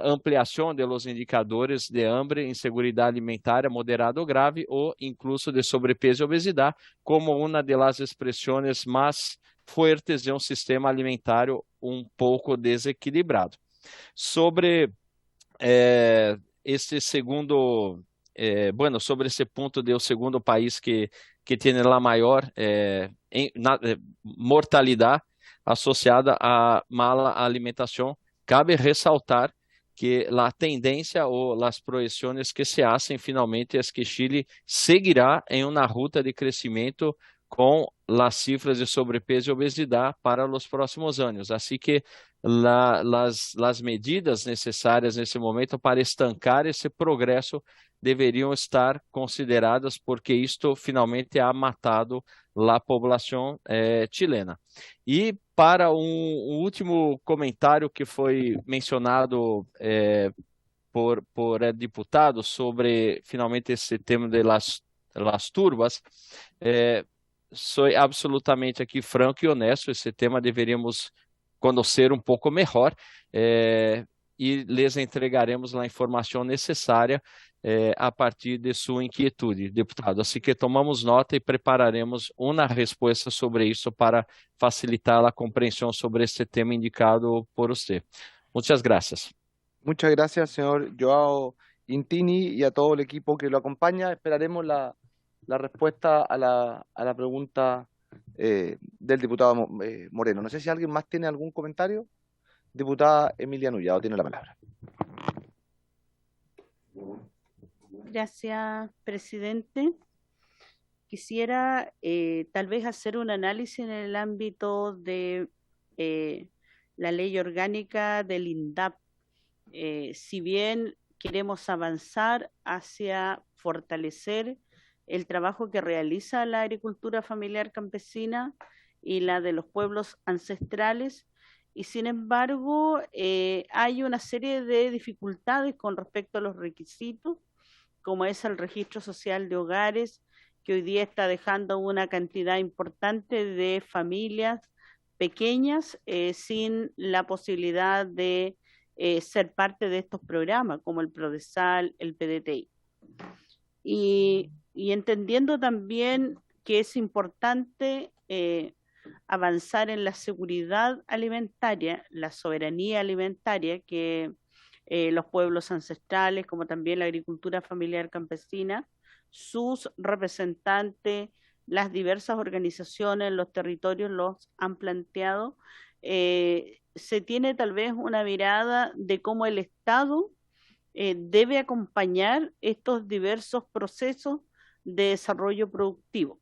ampliação de los indicadores de hambre, inseguridad alimentaria moderada ou grave, ou incluso de sobrepeso e obesidade, como uma das expressões mais fuertes de um sistema alimentário pouco desequilibrado. Sobre esse segundo, sobre esse ponto de o segundo país que tem a maior mortalidade associada a mala alimentação, cabe ressaltar que a tendência ou as projeções que se hacen finalmente é que Chile seguirá em uma ruta de crescimento com as cifras de sobrepeso e obesidade para os próximos anos. Assim que as medidas necessárias nesse momento para estancar esse progresso deveriam estar consideradas, porque isto finalmente ha matado a população chilena. E para um último comentário que foi mencionado por deputado sobre finalmente esse tema de las turbas, sou absolutamente aqui franco e honesto, esse tema deveríamos conhecer pouco melhor e lhes entregaremos a informação necessária a partir de sua inquietude, deputado. Assim que tomamos nota e prepararemos uma resposta sobre isso para facilitar a compreensão sobre este tema indicado por você. Muchas gracias. Muchas gracias, señor Joao Intini, y a todo el equipo que lo acompaña. Esperaremos la respuesta a la pregunta del diputado Moreno. No sé si alguien más tiene algún comentario. Diputada Emilia Nullado tiene la palabra. Gracias, presidente. Quisiera tal vez hacer un análisis en el ámbito de la ley orgánica del INDAP. Si bien queremos avanzar hacia fortalecer el trabajo que realiza la agricultura familiar campesina y la de los pueblos ancestrales, y sin embargo hay una serie de dificultades con respecto a los requisitos, como es el registro social de hogares, que hoy día está dejando una cantidad importante de familias pequeñas sin la posibilidad de ser parte de estos programas, como el Prodesal, el PDTI. Y entendiendo también que es importante avanzar en la seguridad alimentaria, la soberanía alimentaria que los pueblos ancestrales, como también la agricultura familiar campesina, sus representantes, las diversas organizaciones en los territorios los han planteado. Se tiene tal vez una mirada de cómo el Estado debe acompañar estos diversos procesos de desarrollo productivo.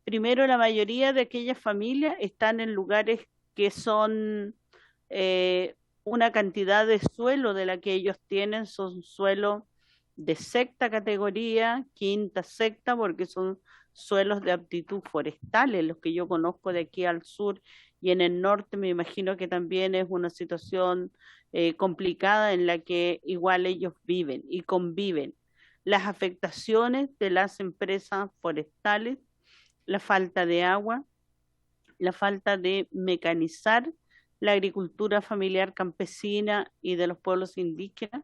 Primero, la mayoría de aquellas familias están en lugares que son una cantidad de suelo de la que ellos tienen, son suelos de sexta categoría, quinta, sexta, porque son suelos de aptitud forestales, los que yo conozco de aquí al sur, y en el norte me imagino que también es una situación complicada en la que igual ellos viven y conviven. Las afectaciones de las empresas forestales, la falta de agua, la falta de mecanizar la agricultura familiar campesina y de los pueblos indígenas,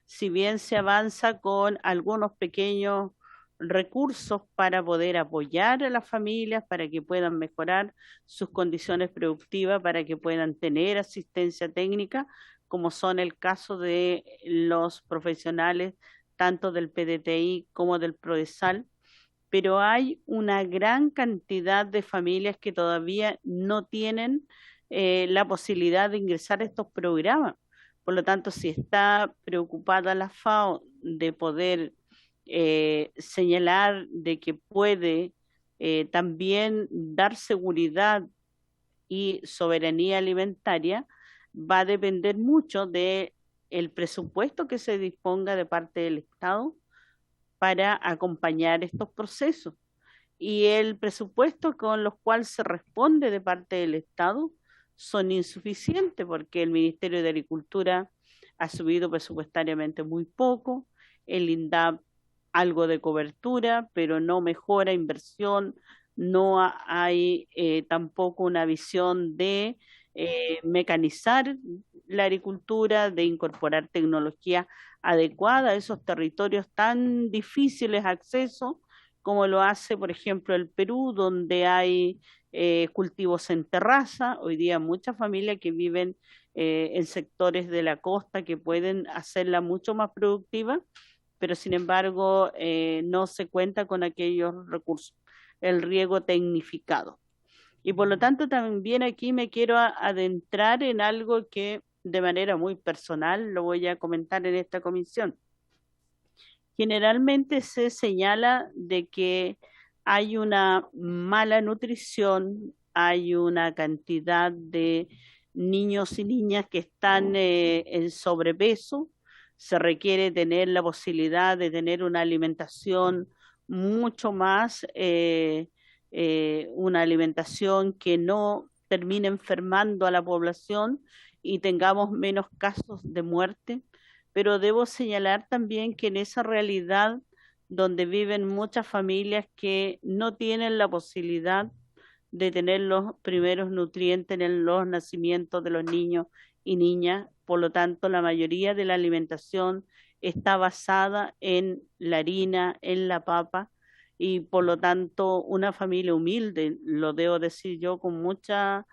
si bien se avanza con algunos pequeños recursos para poder apoyar a las familias, para que puedan mejorar sus condiciones productivas, para que puedan tener asistencia técnica, como son el caso de los profesionales tanto del PDTI como del Prodesal, pero hay una gran cantidad de familias que todavía no tienen la posibilidad de ingresar a estos programas. Por lo tanto, si está preocupada la FAO de poder señalar de que puede también dar seguridad y soberanía alimentaria, va a depender mucho de el presupuesto que se disponga de parte del Estado para acompañar estos procesos. Y el presupuesto con los cuales se responde de parte del Estado son insuficientes, porque el Ministerio de Agricultura ha subido presupuestariamente muy poco, el INDAP algo de cobertura, pero no mejora inversión, no hay tampoco una visión de mecanizar la agricultura, de incorporar tecnología adecuada a esos territorios tan difíciles de acceso, como lo hace, por ejemplo, el Perú, donde hay cultivos en terraza. Hoy día muchas familias que viven en sectores de la costa que pueden hacerla mucho más productiva, pero sin embargo no se cuenta con aquellos recursos, el riego tecnificado. Y por lo tanto también aquí me quiero adentrar en algo que de manera muy personal lo voy a comentar en esta comisión. Generalmente se señala de que hay una mala nutrición, hay una cantidad de niños y niñas que están en sobrepeso, se requiere tener la posibilidad de tener una alimentación mucho más, una alimentación que no termine enfermando a la población y tengamos menos casos de muerte. Pero debo señalar también que en esa realidad donde viven muchas familias que no tienen la posibilidad de tener los primeros nutrientes en los nacimientos de los niños y niñas, por lo tanto la mayoría de la alimentación está basada en la harina, en la papa, y por lo tanto una familia humilde, lo debo decir yo con mucha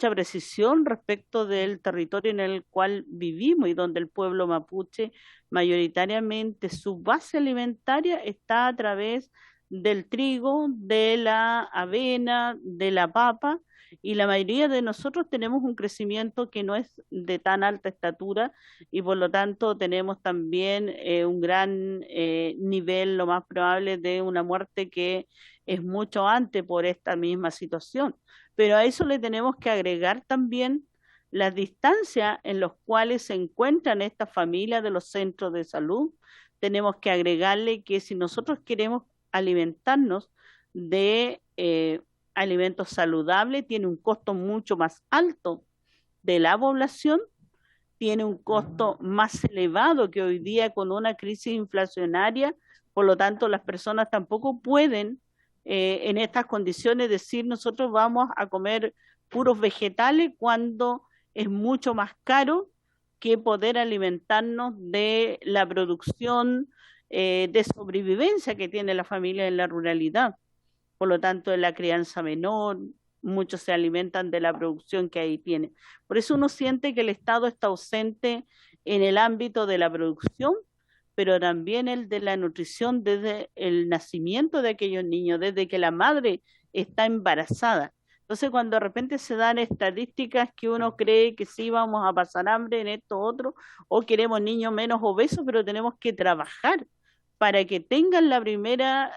precisión respecto del territorio en el cual vivimos y donde el pueblo mapuche mayoritariamente su base alimentaria está a través del trigo, de la avena, de la papa, y la mayoría de nosotros tenemos un crecimiento que no es de tan alta estatura y por lo tanto tenemos también un gran nivel, lo más probable, de una muerte que es mucho antes por esta misma situación. Pero a eso le tenemos que agregar también las distancias en las cuales se encuentran estas familias de los centros de salud. Tenemos que agregarle que si nosotros queremos alimentarnos de alimentos saludables, tiene un costo mucho más alto de la población, tiene un costo más elevado que hoy día con una crisis inflacionaria, por lo tanto las personas tampoco pueden en estas condiciones decir nosotros vamos a comer puros vegetales cuando es mucho más caro que poder alimentarnos de la producción de sobrevivencia que tiene la familia en la ruralidad. Por lo tanto, en la crianza menor, muchos se alimentan de la producción que ahí tiene. Por eso uno siente que el Estado está ausente en el ámbito de la producción, pero también el de la nutrición desde el nacimiento de aquellos niños, desde que la madre está embarazada. Entonces, cuando de repente se dan estadísticas que uno cree que sí vamos a pasar hambre en esto otro, o queremos niños menos obesos, pero tenemos que trabajar para que tengan la primera,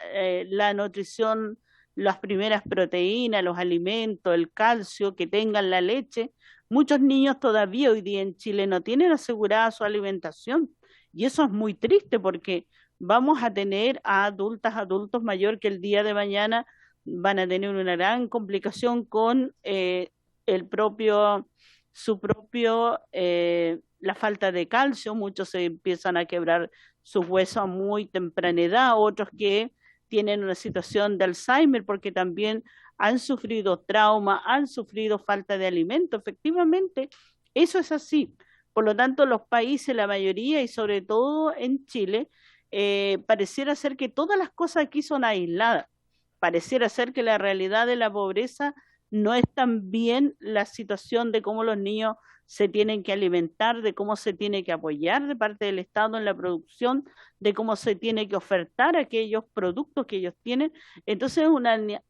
la nutrición, las primeras proteínas, los alimentos, el calcio, que tengan la leche. Muchos niños todavía hoy día en Chile no tienen asegurada su alimentación. Y eso es muy triste porque vamos a tener a adultos mayores que el día de mañana van a tener una gran complicación con la falta de calcio. Muchos se empiezan a quebrar sus huesos a muy temprana edad, otros que tienen una situación de Alzheimer porque también han sufrido trauma, han sufrido falta de alimento. Efectivamente, eso es así. Por lo tanto, los países, la mayoría y sobre todo en Chile, pareciera ser que todas las cosas aquí son aisladas. Pareciera ser que la realidad de la pobreza no es tan bien la situación de cómo los niños se tienen que alimentar, de cómo se tiene que apoyar de parte del Estado en la producción, de cómo se tiene que ofertar aquellos productos que ellos tienen. Entonces es un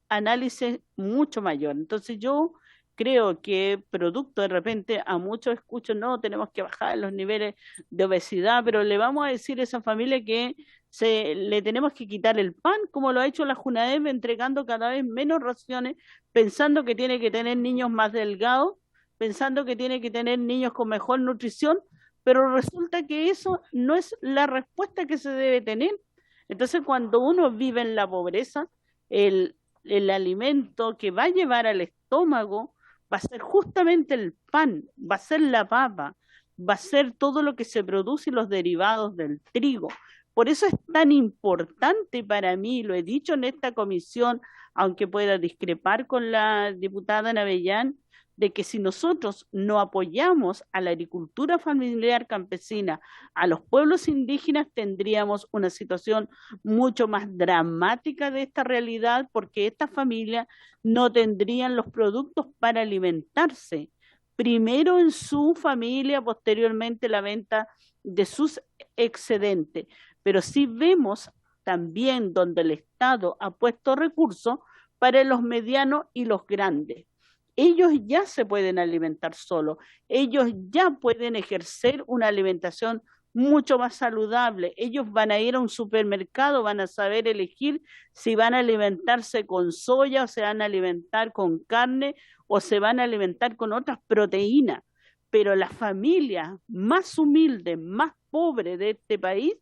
análisis mucho mayor. Entonces yo creo que producto de repente a muchos escucho, no, tenemos que bajar los niveles de obesidad, pero le vamos a decir a esa familia que le tenemos que quitar el pan, como lo ha hecho la Junaed, entregando cada vez menos raciones, pensando que tiene que tener niños más delgados, pensando que tiene que tener niños con mejor nutrición, pero resulta que eso no es la respuesta que se debe tener. Entonces, cuando uno vive en la pobreza, el alimento que va a llevar al estómago va a ser justamente el pan, va a ser la papa, va a ser todo lo que se produce y los derivados del trigo. Por eso es tan importante para mí, lo he dicho en esta comisión, aunque pueda discrepar con la diputada Navellán, de que si nosotros no apoyamos a la agricultura familiar campesina, a los pueblos indígenas, tendríamos una situación mucho más dramática de esta realidad, porque estas familias no tendrían los productos para alimentarse. Primero en su familia, posteriormente la venta de sus excedentes. Pero sí vemos también donde el Estado ha puesto recursos para los medianos y los grandes. Ellos ya se pueden alimentar solos, ellos ya pueden ejercer una alimentación mucho más saludable. Ellos van a ir a un supermercado, van a saber elegir si van a alimentarse con soya o se van a alimentar con carne o se van a alimentar con otras proteínas. Pero las familias más humildes, más pobres de este país,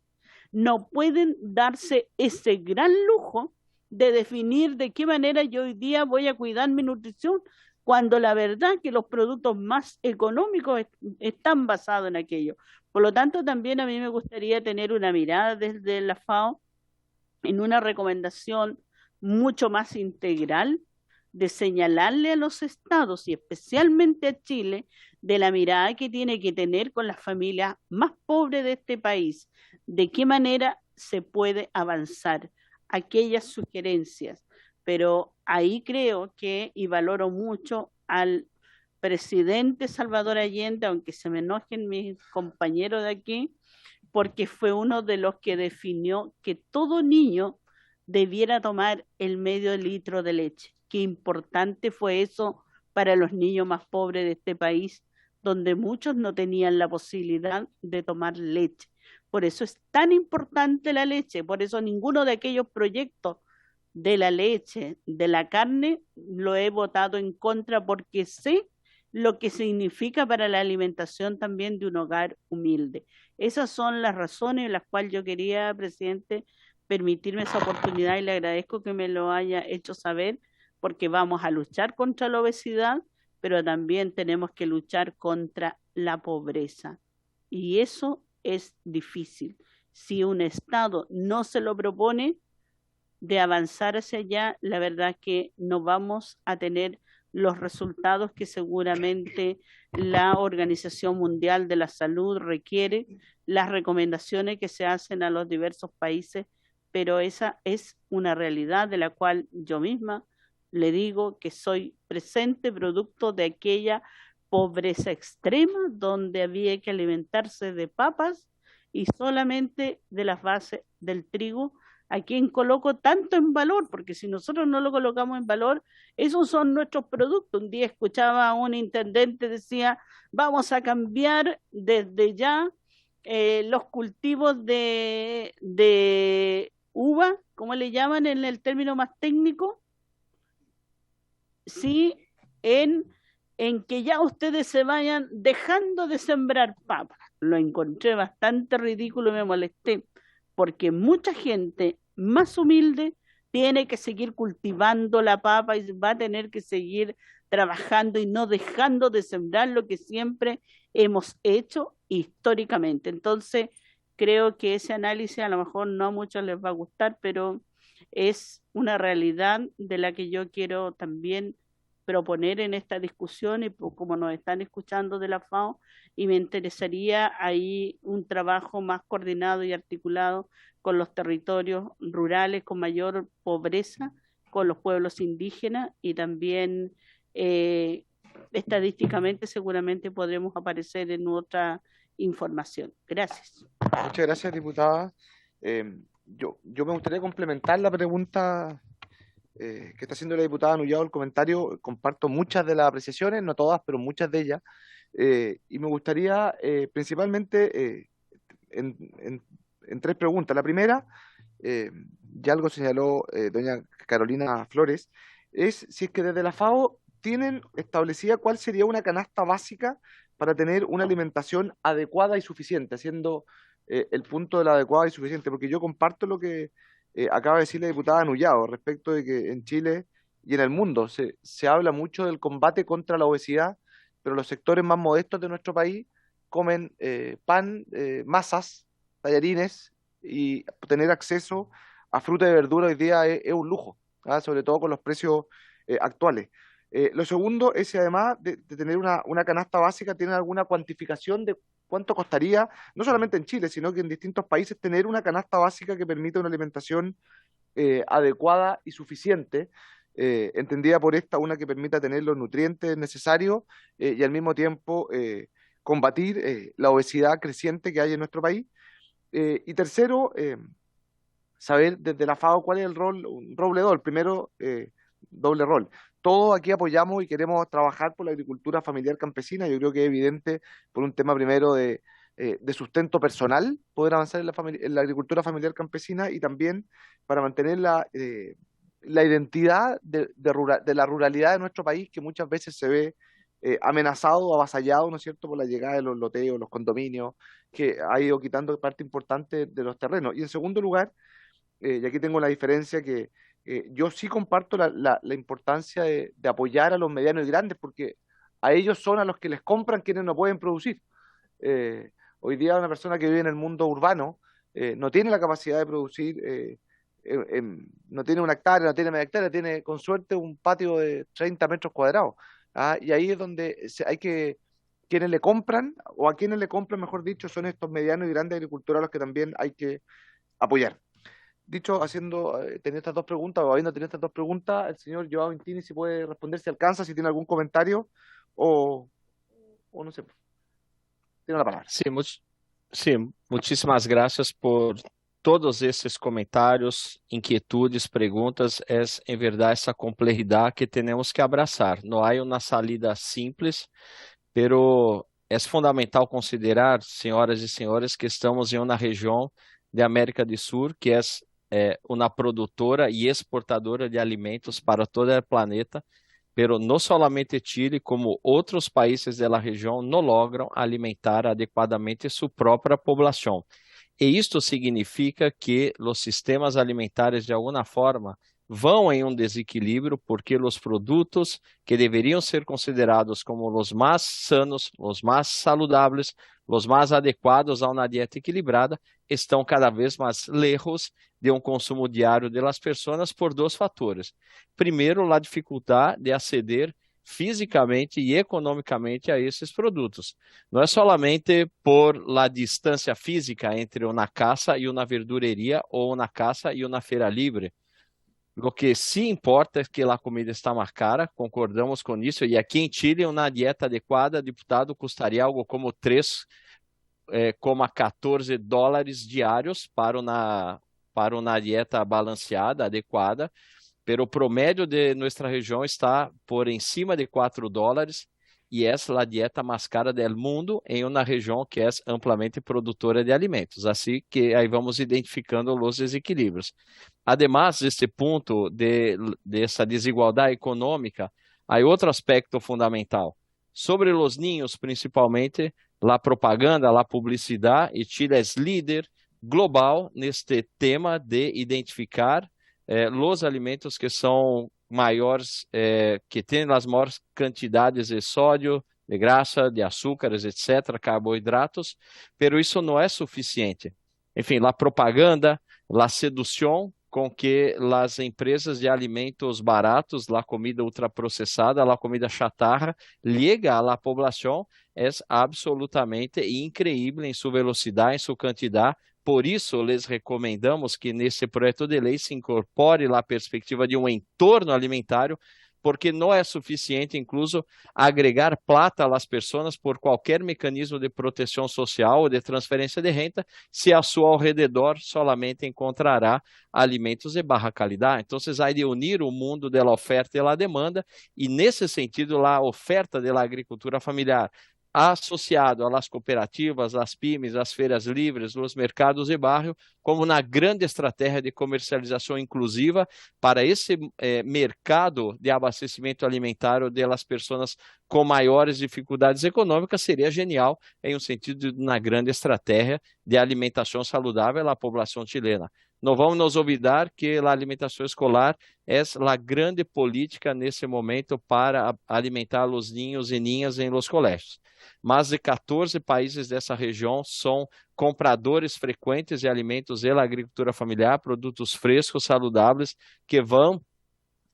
no pueden darse ese gran lujo de definir de qué manera yo hoy día voy a cuidar mi nutrición, cuando la verdad que los productos más económicos están basados en aquello. Por lo tanto, también a mí me gustaría tener una mirada desde la FAO en una recomendación mucho más integral de señalarle a los estados y especialmente a Chile de la mirada que tiene que tener con las familias más pobres de este país, de qué manera se puede avanzar, aquellas sugerencias. Pero ahí creo que, y valoro mucho al presidente Salvador Allende, aunque se me enojen mis compañeros de aquí, porque fue uno de los que definió que todo niño debiera tomar el medio litro de leche. Qué importante fue eso para los niños más pobres de este país, donde muchos no tenían la posibilidad de tomar leche. Por eso es tan importante la leche, por eso ninguno de aquellos proyectos de la leche, de la carne, lo he votado en contra, porque sé lo que significa para la alimentación también de un hogar humilde. Esas son las razones en las cuales yo quería, presidente, permitirme esa oportunidad, y le agradezco que me lo haya hecho saber, porque vamos a luchar contra la obesidad, pero también tenemos que luchar contra la pobreza. Y eso es difícil. Si un Estado no se lo propone de avanzar hacia allá, la verdad que no vamos a tener los resultados que seguramente la Organización Mundial de la Salud requiere, las recomendaciones que se hacen a los diversos países, pero esa es una realidad de la cual yo misma le digo que soy presente, producto de aquella pobreza extrema donde había que alimentarse de papas y solamente de las bases del trigo, a quien coloco tanto en valor, porque si nosotros no lo colocamos en valor, esos son nuestros productos. Un día escuchaba a un intendente, decía, vamos a cambiar desde ya los cultivos de uva, ¿cómo le llaman en el término más técnico? Sí, en que ya ustedes se vayan dejando de sembrar papas. Lo encontré bastante ridículo y me molesté, porque mucha gente más humilde tiene que seguir cultivando la papa y va a tener que seguir trabajando y no dejando de sembrar lo que siempre hemos hecho históricamente. Entonces, creo que ese análisis a lo mejor no a muchos les va a gustar, pero es una realidad de la que yo quiero también proponer en esta discusión, y como nos están escuchando de la FAO, y me interesaría ahí un trabajo más coordinado y articulado con los territorios rurales con mayor pobreza, con los pueblos indígenas, y también estadísticamente seguramente podremos aparecer en otra información. Gracias. Muchas gracias, diputada. Yo me gustaría complementar la pregunta que está haciendo la diputada Nullado, el comentario. Comparto muchas de las apreciaciones, no todas, pero muchas de ellas, y me gustaría principalmente en tres preguntas. La primera, ya algo señaló doña Carolina Flores, es si es que desde la FAO tienen establecida cuál sería una canasta básica para tener una alimentación adecuada y suficiente, haciendo el punto de la adecuada y suficiente, porque yo comparto lo que acaba de decir la diputada Nullado respecto de que en Chile y en el mundo se habla mucho del combate contra la obesidad, pero los sectores más modestos de nuestro país comen pan, masas, tallarines, y tener acceso a fruta y verdura hoy día es un lujo, ¿ah? Sobre todo con los precios actuales. Lo segundo es si además de tener una canasta básica, tienen alguna cuantificación de cuánto costaría, no solamente en Chile, sino que en distintos países, tener una canasta básica que permita una alimentación adecuada y suficiente, entendida por esta, una que permita tener los nutrientes necesarios y al mismo tiempo combatir la obesidad creciente que hay en nuestro país. Y tercero, saber desde la FAO cuál es el rol, un doble rol, primero, doble rol. Todos aquí apoyamos y queremos trabajar por la agricultura familiar campesina. Yo creo que es evidente por un tema primero de sustento personal, poder avanzar en la agricultura familiar campesina y también para mantener la identidad de la ruralidad de nuestro país, que muchas veces se ve amenazado o avasallado, ¿no es cierto?, por la llegada de los loteos, los condominios, que ha ido quitando parte importante de los terrenos. Y en segundo lugar, y aquí tengo la diferencia que yo sí comparto la importancia de apoyar a los medianos y grandes, porque a ellos son a los que les compran quienes no pueden producir. Hoy día una persona que vive en el mundo urbano no tiene la capacidad de producir, no tiene una hectárea, no tiene media hectárea, tiene con suerte un patio de 30 metros cuadrados. ¿Ah? Y ahí es donde quienes le compran, o a quienes le compran, mejor dicho, son estos medianos y grandes agricultores a los que también hay que apoyar. Dicho, teniendo estas dos preguntas, o habiendo tenido estas dos preguntas, el señor Joao Intini si puede responder, si alcanza, si tiene algún comentario, o no sé, tiene la palabra. Sí, muchísimas gracias por todos esses comentários, inquietudes, perguntas. É, em verdade, essa complexidade que temos que abraçar. Não há uma salida simples, pero é fundamental considerar, senhoras e senhores, que estamos em uma região de América do Sul, que é uma produtora e exportadora de alimentos para todo o planeta, pero não somente Chile, como outros países da região não logram alimentar adequadamente sua própria população. E isto significa que os sistemas alimentares, de alguma forma, vão em um desequilíbrio, porque os produtos que deveriam ser considerados como os mais sanos, os mais saludáveis, os mais adequados a uma dieta equilibrada, estão cada vez mais lejos de um consumo diário das pessoas por dois fatores. Primeiro, a dificuldade de aceder fisicamente e economicamente a esses produtos. Não é somente por la distância física entre uma casa e uma verdureria ou uma casa e uma feira livre. O que sim importa é que a comida está mais cara, concordamos com isso, e aqui em Chile uma dieta adequada, deputado, custaria algo como 3,14 dólares diários para uma dieta balanceada, adequada, pero o promédio de nossa região está por cima de 4 dólares e essa é a dieta mais cara do mundo em uma região que é amplamente produtora de alimentos. Assim que aí vamos identificando os desequilíbrios. Además desse ponto dessa desigualdade econômica, há outro aspecto fundamental. Sobre os ninhos, principalmente, a propaganda, a publicidade, e Chile é líder global neste tema de identificar os alimentos que são maiores, que têm as maiores quantidades de sódio, de graxa, de açúcares, etc., carboidratos, pero isso não é suficiente. Enfim, a propaganda, a sedução com que as empresas de alimentos baratos, a comida ultraprocessada, a comida chatarra, liga à população, é absolutamente incrível em sua velocidade, em sua quantidade. Por isso, lhes recomendamos que nesse projeto de lei se incorpore a perspectiva de um entorno alimentário, porque não é suficiente, incluso, agregar plata às pessoas por qualquer mecanismo de proteção social ou de transferência de renda, se a sua ao redor solamente encontrará alimentos de baixa qualidade. Então, há de unir o mundo da oferta e da demanda, e nesse sentido, a oferta da agricultura familiar, associado às cooperativas, às pymes, às feiras livres, os mercados de bairro, como uma grande estratégia de comercialização inclusiva para esse mercado de abastecimento alimentar das pessoas com maiores dificuldades econômicas, seria genial em um sentido de uma grande estratégia de alimentação saudável à população chilena. Não vamos nos olvidar que a alimentação escolar é a grande política nesse momento para alimentar os ninhos e ninhas em los colégios. Mais de 14 países dessa região são compradores frequentes de alimentos da agricultura familiar, produtos frescos, saudáveis, que vão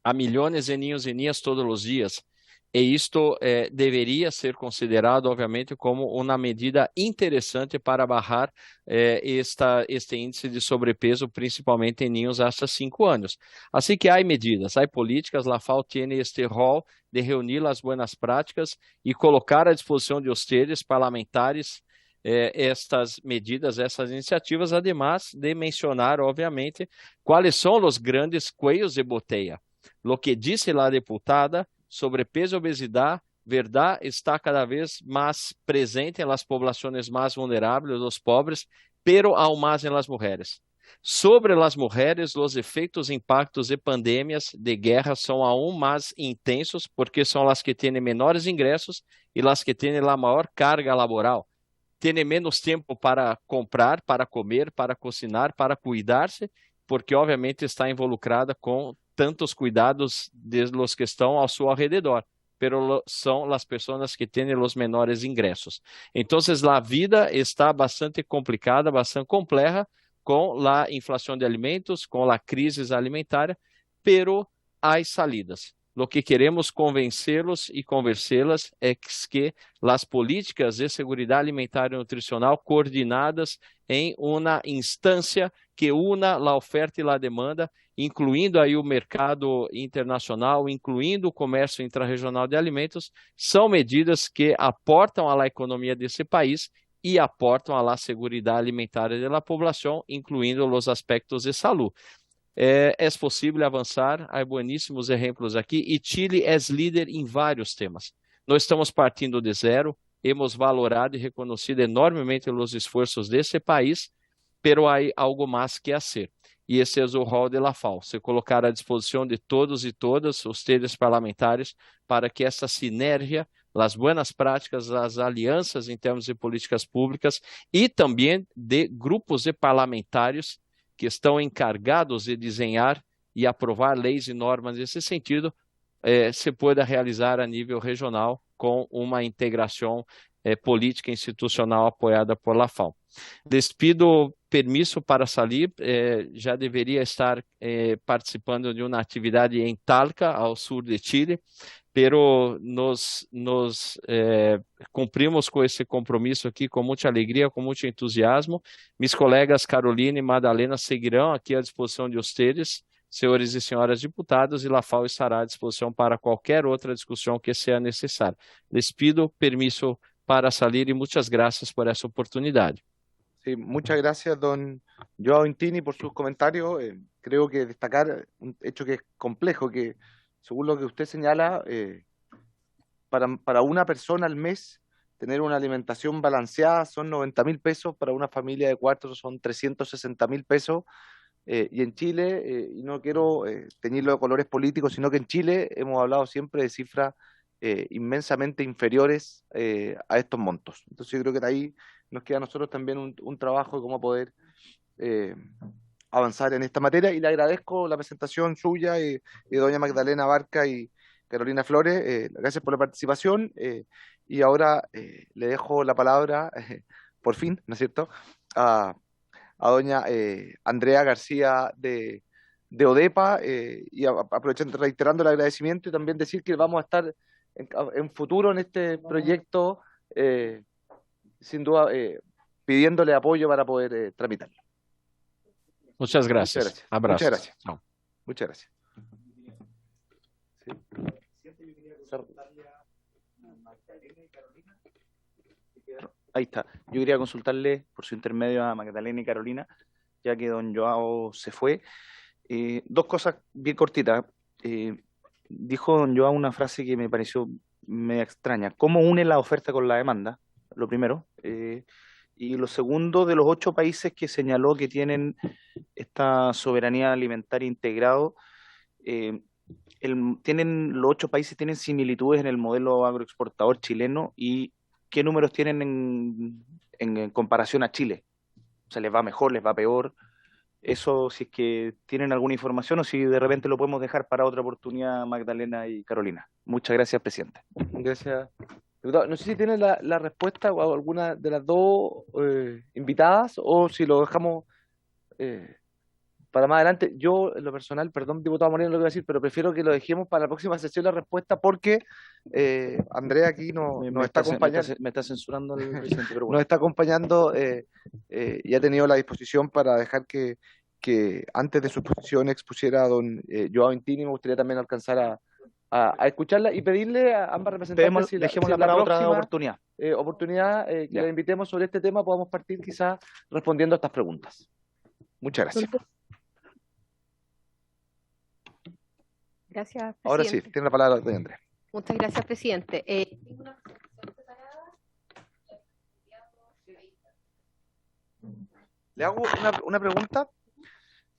a milhões de niños e niñas todos os dias. E isto deveria ser considerado, obviamente, como uma medida interessante para barrar este índice de sobrepeso, principalmente em niños hasta 5 anos. Assim que há medidas, há políticas, a FAO tem este rol de reunir as boas práticas e colocar à disposição de vocês, parlamentares, estas medidas, essas iniciativas, además de mencionar, obviamente, quais são os grandes cuellos de botella. Lo que disse a deputada, sobrepeso e obesidade, verdade, está cada vez mais presente nas populações mais vulneráveis, os pobres, pero aún mais nas mulheres. Sobre as mulheres, os efeitos e impactos de pandemias, de guerra, são aún mais intensos, porque são as que têm menores ingressos e as que têm a maior carga laboral. Têm menos tempo para comprar, para comer, para cocinar, para cuidar-se, porque obviamente está involucrada com tantos cuidados de los que estão ao seu redor, pero são as pessoas que têm os menores ingressos. Então, a vida está bastante complicada, bastante complexa, com a inflação de alimentos, com a crise alimentar, pero há salidas. Lo que queremos convencê-los e conversê-las é que as políticas de segurança alimentar e nutricional coordenadas em uma instância que una a oferta e a demanda, incluindo aí o mercado internacional, incluindo o comércio intrarregional de alimentos, são medidas que aportam à economia desse país e aportam à segurança alimentar da população, incluindo os aspectos de saúde. É possível avançar, há bueníssimos exemplos aqui, e Chile é líder em vários temas. Nós estamos partindo de zero, hemos valorado e reconhecido enormemente os esforços desse país, pero há algo mais que fazer. E esse é o rol de la FAO, se colocar à disposição de todos e todas, os teres parlamentares, para que essa sinergia, as boas práticas, as alianças em termos de políticas públicas e também de grupos de parlamentares que estão encarregados de desenhar e aprovar leis e normas nesse sentido, se pueda realizar a nível regional com uma integração política institucional apoiada por la FAO. Les pido permisso para sair, já deveria estar participando de uma atividade em Talca, ao sul de Chile, pero nos cumprimos com esse compromisso aqui com muita alegria, com muito entusiasmo. Mis colegas Carolina e Madalena seguirão aqui à disposição de vocês, senhores e senhoras deputados, e la FAO estará à disposição para qualquer outra discussão que seja necessária. Les pido permisso para sair e muitas graças por essa oportunidade. Sí, muchas gracias, don Joao Intini, por sus comentarios. Creo que destacar un hecho que es complejo, que según lo que usted señala, para una persona al mes tener una alimentación balanceada son 90.000 pesos, para una familia de 4 son 360.000 pesos, y en Chile, y no quiero teñirlo de colores políticos, sino que en Chile hemos hablado siempre de cifras inmensamente inferiores a estos montos. Entonces yo creo que de ahí nos queda a nosotros también un trabajo de cómo poder avanzar en esta materia, y le agradezco la presentación suya y doña Magdalena Barca y Carolina Flores. Gracias por la participación, y ahora le dejo la palabra, por fin, ¿no es cierto?, a doña Andrea García de ODEPA, y aprovechando, reiterando el agradecimiento, y también decir que vamos a estar en futuro en este proyecto, sin duda pidiéndole apoyo para poder tramitarlo. Muchas gracias. Muchas gracias. Abraços. Muchas gracias. Chao. Muchas gracias. Ahí está. Yo quería consultarle por su intermedio a Magdalena y Carolina, ya que don Joao se fue. Dos cosas bien cortitas. Dijo don Joao una frase que me pareció media extraña. ¿Cómo une la oferta con la demanda? Lo primero. Y lo segundo, de los 8 países que señaló que tienen esta soberanía alimentaria integrado, los 8 países tienen similitudes en el modelo agroexportador chileno, y ¿qué números tienen en comparación a Chile? O sea, ¿les va mejor, les va peor? Eso, si es que tienen alguna información, o si de repente lo podemos dejar para otra oportunidad, Magdalena y Carolina. Muchas gracias, presidente. Gracias No sé si tiene la respuesta o alguna de las dos invitadas o si lo dejamos para más adelante. Yo, en lo personal, perdón, diputado Moreno, lo que voy a decir, pero prefiero que lo dejemos para la próxima sesión la respuesta porque Andrea aquí nos está acompañando. Me está censurando el presidente, pero bueno. Nos está acompañando y ha tenido la disposición para dejar que antes de su exposición expusiera a don Joao Intini. Me gustaría también alcanzar a escucharla y pedirle a ambas representantes Dejémosla si para la otra próxima oportunidad que la invitemos sobre este tema, podamos partir quizás respondiendo a estas preguntas. Muchas gracias. Gracias, presidente. Ahora sí, tiene la palabra doña Andrea. Muchas gracias, presidente. Le hago una pregunta.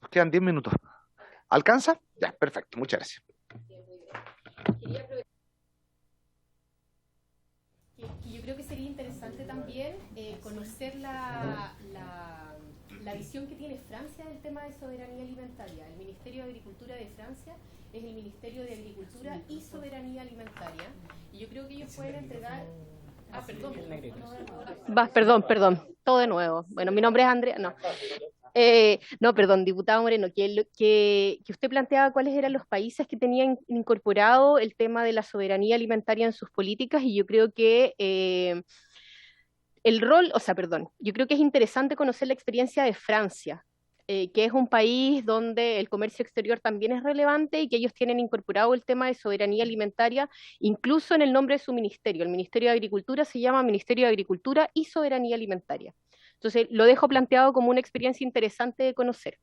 Nos quedan 10 minutos. ¿Alcanza? Ya, perfecto. Muchas gracias. Yo creo que sería interesante también conocer la visión que tiene Francia del tema de soberanía alimentaria. El Ministerio de Agricultura de Francia es el Ministerio de Agricultura y Soberanía Alimentaria. Y yo creo que ellos pueden entregar... Perdón, todo de nuevo. Bueno, mi nombre es Andrea, perdón, diputado Moreno, que usted planteaba cuáles eran los países que tenían incorporado el tema de la soberanía alimentaria en sus políticas, y yo creo que yo creo que es interesante conocer la experiencia de Francia, que es un país donde el comercio exterior también es relevante y que ellos tienen incorporado el tema de soberanía alimentaria, incluso en el nombre de su ministerio. El Ministerio de Agricultura se llama Ministerio de Agricultura y Soberanía Alimentaria. Entonces, lo dejo planteado como una experiencia interesante de conocer.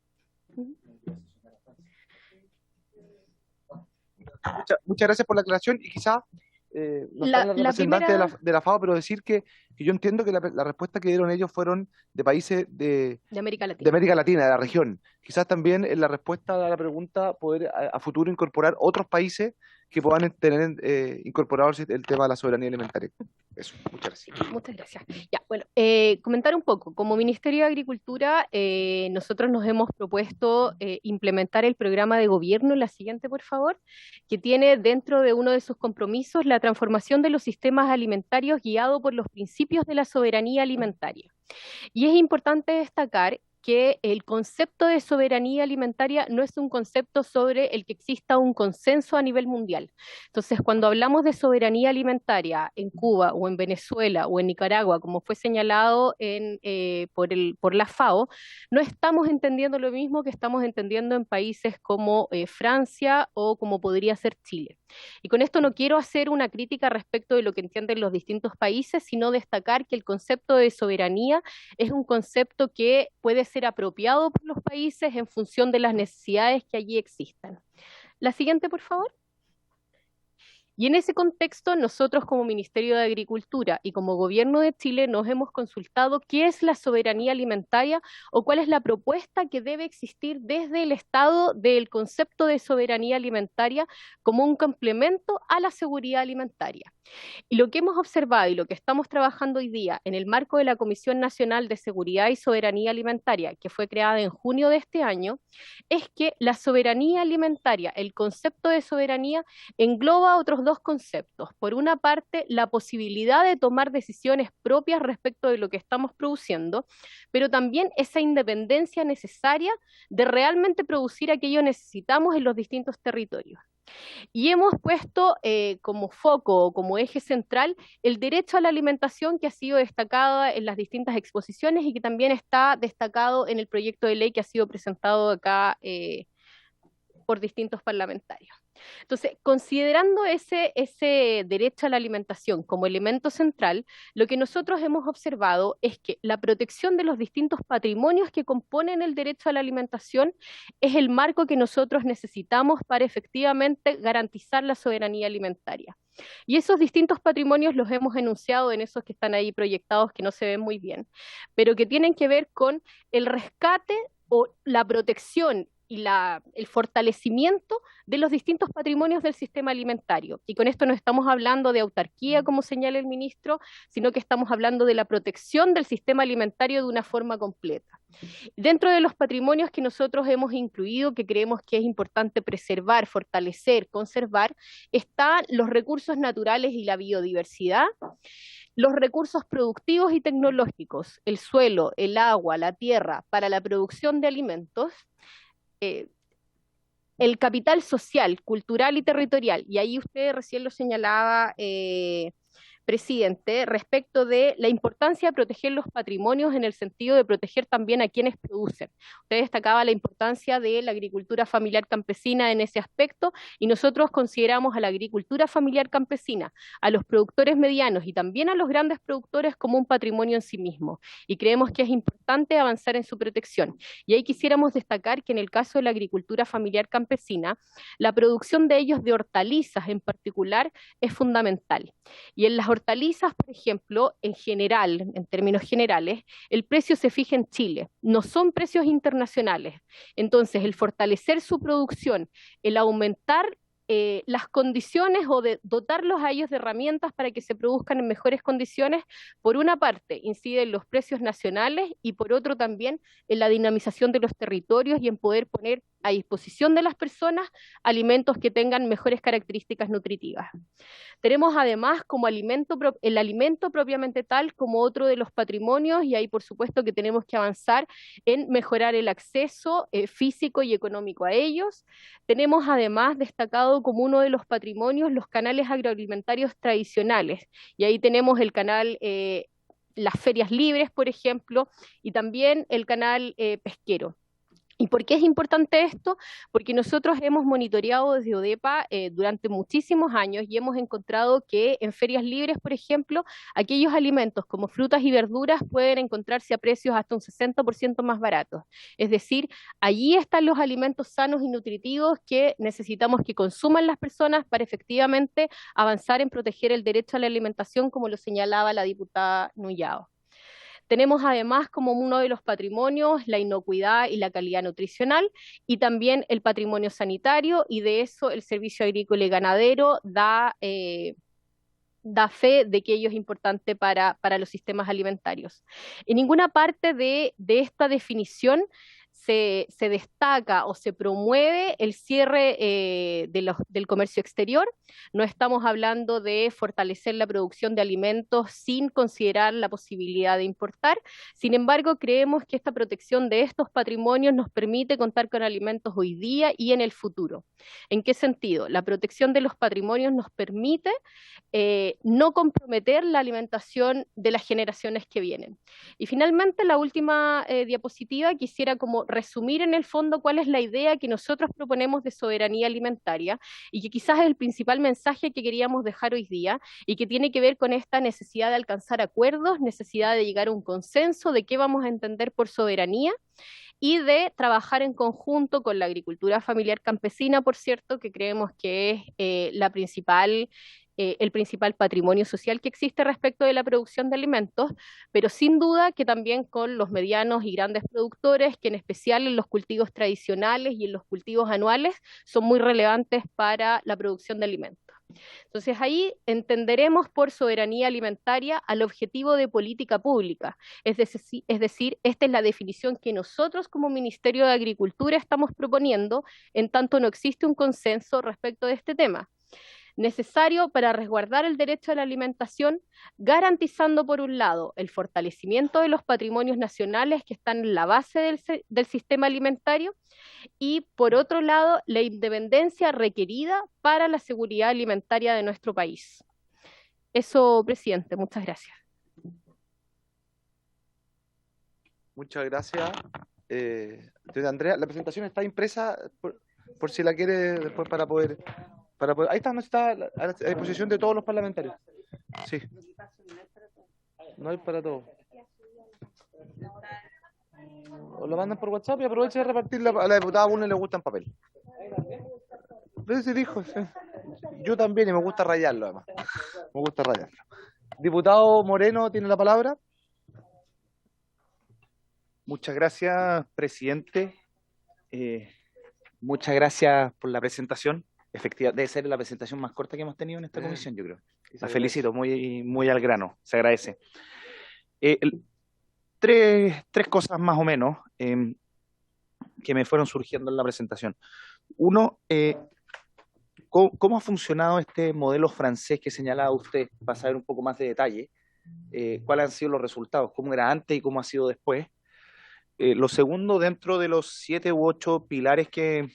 Muchas gracias por la aclaración y quizá no están los representantes de la FAO, pero decir que yo entiendo que la respuesta que dieron ellos fueron de países de América Latina. De América Latina, de la región. Quizás también en la respuesta a la pregunta poder a futuro incorporar otros países que puedan tener incorporado el tema de la soberanía alimentaria. Eso, muchas gracias. Muchas gracias. Ya, bueno, comentar un poco. Como Ministerio de Agricultura, nosotros nos hemos propuesto implementar el programa de gobierno, la siguiente, por favor, que tiene dentro de uno de sus compromisos la transformación de los sistemas alimentarios guiado por los principios de la soberanía alimentaria. Y es importante destacar que el concepto de soberanía alimentaria no es un concepto sobre el que exista un consenso a nivel mundial. Entonces, cuando hablamos de soberanía alimentaria en Cuba o en Venezuela o en Nicaragua, como fue señalado por la FAO, no estamos entendiendo lo mismo que estamos entendiendo en países como Francia o como podría ser Chile. Y con esto no quiero hacer una crítica respecto de lo que entienden los distintos países, sino destacar que el concepto de soberanía es un concepto que puede ser apropiado por los países en función de las necesidades que allí existan. La siguiente, por favor. Y en ese contexto, nosotros como Ministerio de Agricultura y como Gobierno de Chile nos hemos consultado qué es la soberanía alimentaria o cuál es la propuesta que debe existir desde el Estado del concepto de soberanía alimentaria como un complemento a la seguridad alimentaria. Y lo que hemos observado y lo que estamos trabajando hoy día en el marco de la Comisión Nacional de Seguridad y Soberanía Alimentaria, que fue creada en junio de este año, es que la soberanía alimentaria, el concepto de soberanía, engloba otros dos conceptos. Por una parte, la posibilidad de tomar decisiones propias respecto de lo que estamos produciendo, pero también esa independencia necesaria de realmente producir aquello que necesitamos en los distintos territorios. Y hemos puesto como foco, como eje central, el derecho a la alimentación, que ha sido destacado en las distintas exposiciones y que también está destacado en el proyecto de ley que ha sido presentado acá por distintos parlamentarios. Entonces, considerando ese derecho a la alimentación como elemento central, lo que nosotros hemos observado es que la protección de los distintos patrimonios que componen el derecho a la alimentación es el marco que nosotros necesitamos para efectivamente garantizar la soberanía alimentaria. Y esos distintos patrimonios los hemos enunciado en esos que están ahí proyectados, que no se ven muy bien, pero que tienen que ver con el rescate o la protección y el fortalecimiento de los distintos patrimonios del sistema alimentario. Y con esto no estamos hablando de autarquía, como señala el ministro, sino que estamos hablando de la protección del sistema alimentario de una forma completa. Dentro de los patrimonios que nosotros hemos incluido, que creemos que es importante preservar, fortalecer, conservar, están los recursos naturales y la biodiversidad, los recursos productivos y tecnológicos, el suelo, el agua, la tierra, para la producción de alimentos, el capital social, cultural y territorial, y ahí usted recién lo señalaba, presidente, respecto de la importancia de proteger los patrimonios en el sentido de proteger también a quienes producen. Usted destacaba la importancia de la agricultura familiar campesina en ese aspecto, y nosotros consideramos a la agricultura familiar campesina, a los productores medianos y también a los grandes productores como un patrimonio en sí mismo, y creemos que es importante avanzar en su protección. Y ahí quisiéramos destacar que en el caso de la agricultura familiar campesina, la producción de ellos de hortalizas en particular es fundamental. Y en las hortalizas, por ejemplo, en general, en términos generales, el precio se fija en Chile, no son precios internacionales. Entonces, el fortalecer su producción, el aumentar las condiciones o de dotarlos a ellos de herramientas para que se produzcan en mejores condiciones, por una parte incide en los precios nacionales y por otro también en la dinamización de los territorios y en poder poner a disposición de las personas alimentos que tengan mejores características nutritivas. Tenemos además como el alimento propiamente tal como otro de los patrimonios, y ahí por supuesto que tenemos que avanzar en mejorar el acceso físico y económico a ellos. Tenemos además destacado como uno de los patrimonios los canales agroalimentarios tradicionales, y ahí tenemos el canal las ferias libres, por ejemplo, y también el canal pesquero. ¿Y por qué es importante esto? Porque nosotros hemos monitoreado desde ODEPA durante muchísimos años y hemos encontrado que en ferias libres, por ejemplo, aquellos alimentos como frutas y verduras pueden encontrarse a precios hasta un 60% más baratos. Es decir, allí están los alimentos sanos y nutritivos que necesitamos que consuman las personas para efectivamente avanzar en proteger el derecho a la alimentación, como lo señalaba la diputada Nullao. Tenemos además como uno de los patrimonios la inocuidad y la calidad nutricional, y también el patrimonio sanitario, y de eso el Servicio Agrícola y Ganadero da fe de que ello es importante para los sistemas alimentarios. En ninguna parte de esta definición se destaca o se promueve el cierre del comercio exterior. No estamos hablando de fortalecer la producción de alimentos sin considerar la posibilidad de importar. Sin embargo, creemos que esta protección de estos patrimonios nos permite contar con alimentos hoy día y en el futuro. ¿En qué sentido? La protección de los patrimonios nos permite no comprometer la alimentación de las generaciones que vienen. Y finalmente, la última diapositiva, quisiera como resumir en el fondo cuál es la idea que nosotros proponemos de soberanía alimentaria, y que quizás es el principal mensaje que queríamos dejar hoy día, y que tiene que ver con esta necesidad de alcanzar acuerdos, necesidad de llegar a un consenso de qué vamos a entender por soberanía, y de trabajar en conjunto con la agricultura familiar campesina, por cierto, que creemos que es el principal patrimonio social que existe respecto de la producción de alimentos, pero sin duda que también con los medianos y grandes productores, que en especial en los cultivos tradicionales y en los cultivos anuales son muy relevantes para la producción de alimentos. Entonces ahí entenderemos por soberanía alimentaria al objetivo de política pública, es decir, esta es la definición que nosotros como Ministerio de Agricultura estamos proponiendo, en tanto no existe un consenso respecto de este tema. Necesario para resguardar el derecho a la alimentación, garantizando por un lado el fortalecimiento de los patrimonios nacionales que están en la base del sistema alimentario, y por otro lado la independencia requerida para la seguridad alimentaria de nuestro país. Eso, presidente, muchas gracias. Muchas gracias. Andrea, la presentación está impresa por si la quiere después para poder... ahí está a disposición de todos los parlamentarios. Sí. No hay para todos. O lo mandan por WhatsApp y aprovechen de repartirla. A la diputada a uno le gusta en papel. Dijo, sí. Yo también, y me gusta rayarlo además. Me gusta rayarlo. Diputado Moreno tiene la palabra. Muchas gracias, presidente. Muchas gracias por la presentación. Efectivamente, debe ser la presentación más corta que hemos tenido en esta comisión, yo creo. La felicito, muy, muy al grano, se agradece. tres cosas más o menos que me fueron surgiendo en la presentación. Uno, ¿cómo ha funcionado este modelo francés que señalaba usted? Para saber un poco más de detalle, ¿cuáles han sido los resultados? ¿Cómo era antes y cómo ha sido después? Lo segundo, dentro de los 7 u 8 pilares que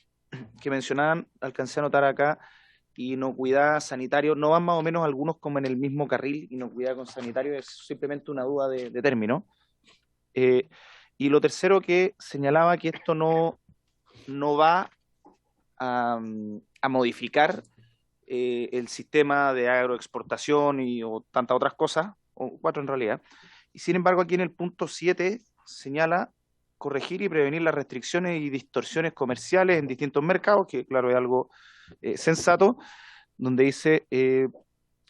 mencionaban, alcancé a notar acá, inocuidad, sanitario, ¿no van más o menos algunos como en el mismo carril? Inocuidad con sanitario es simplemente una duda de término. Y lo tercero, que señalaba que esto no va a modificar el sistema de agroexportación o tantas otras cosas, o 4 en realidad. Y sin embargo, aquí en el punto 7 señala corregir y prevenir las restricciones y distorsiones comerciales en distintos mercados, que claro es algo sensato, donde dice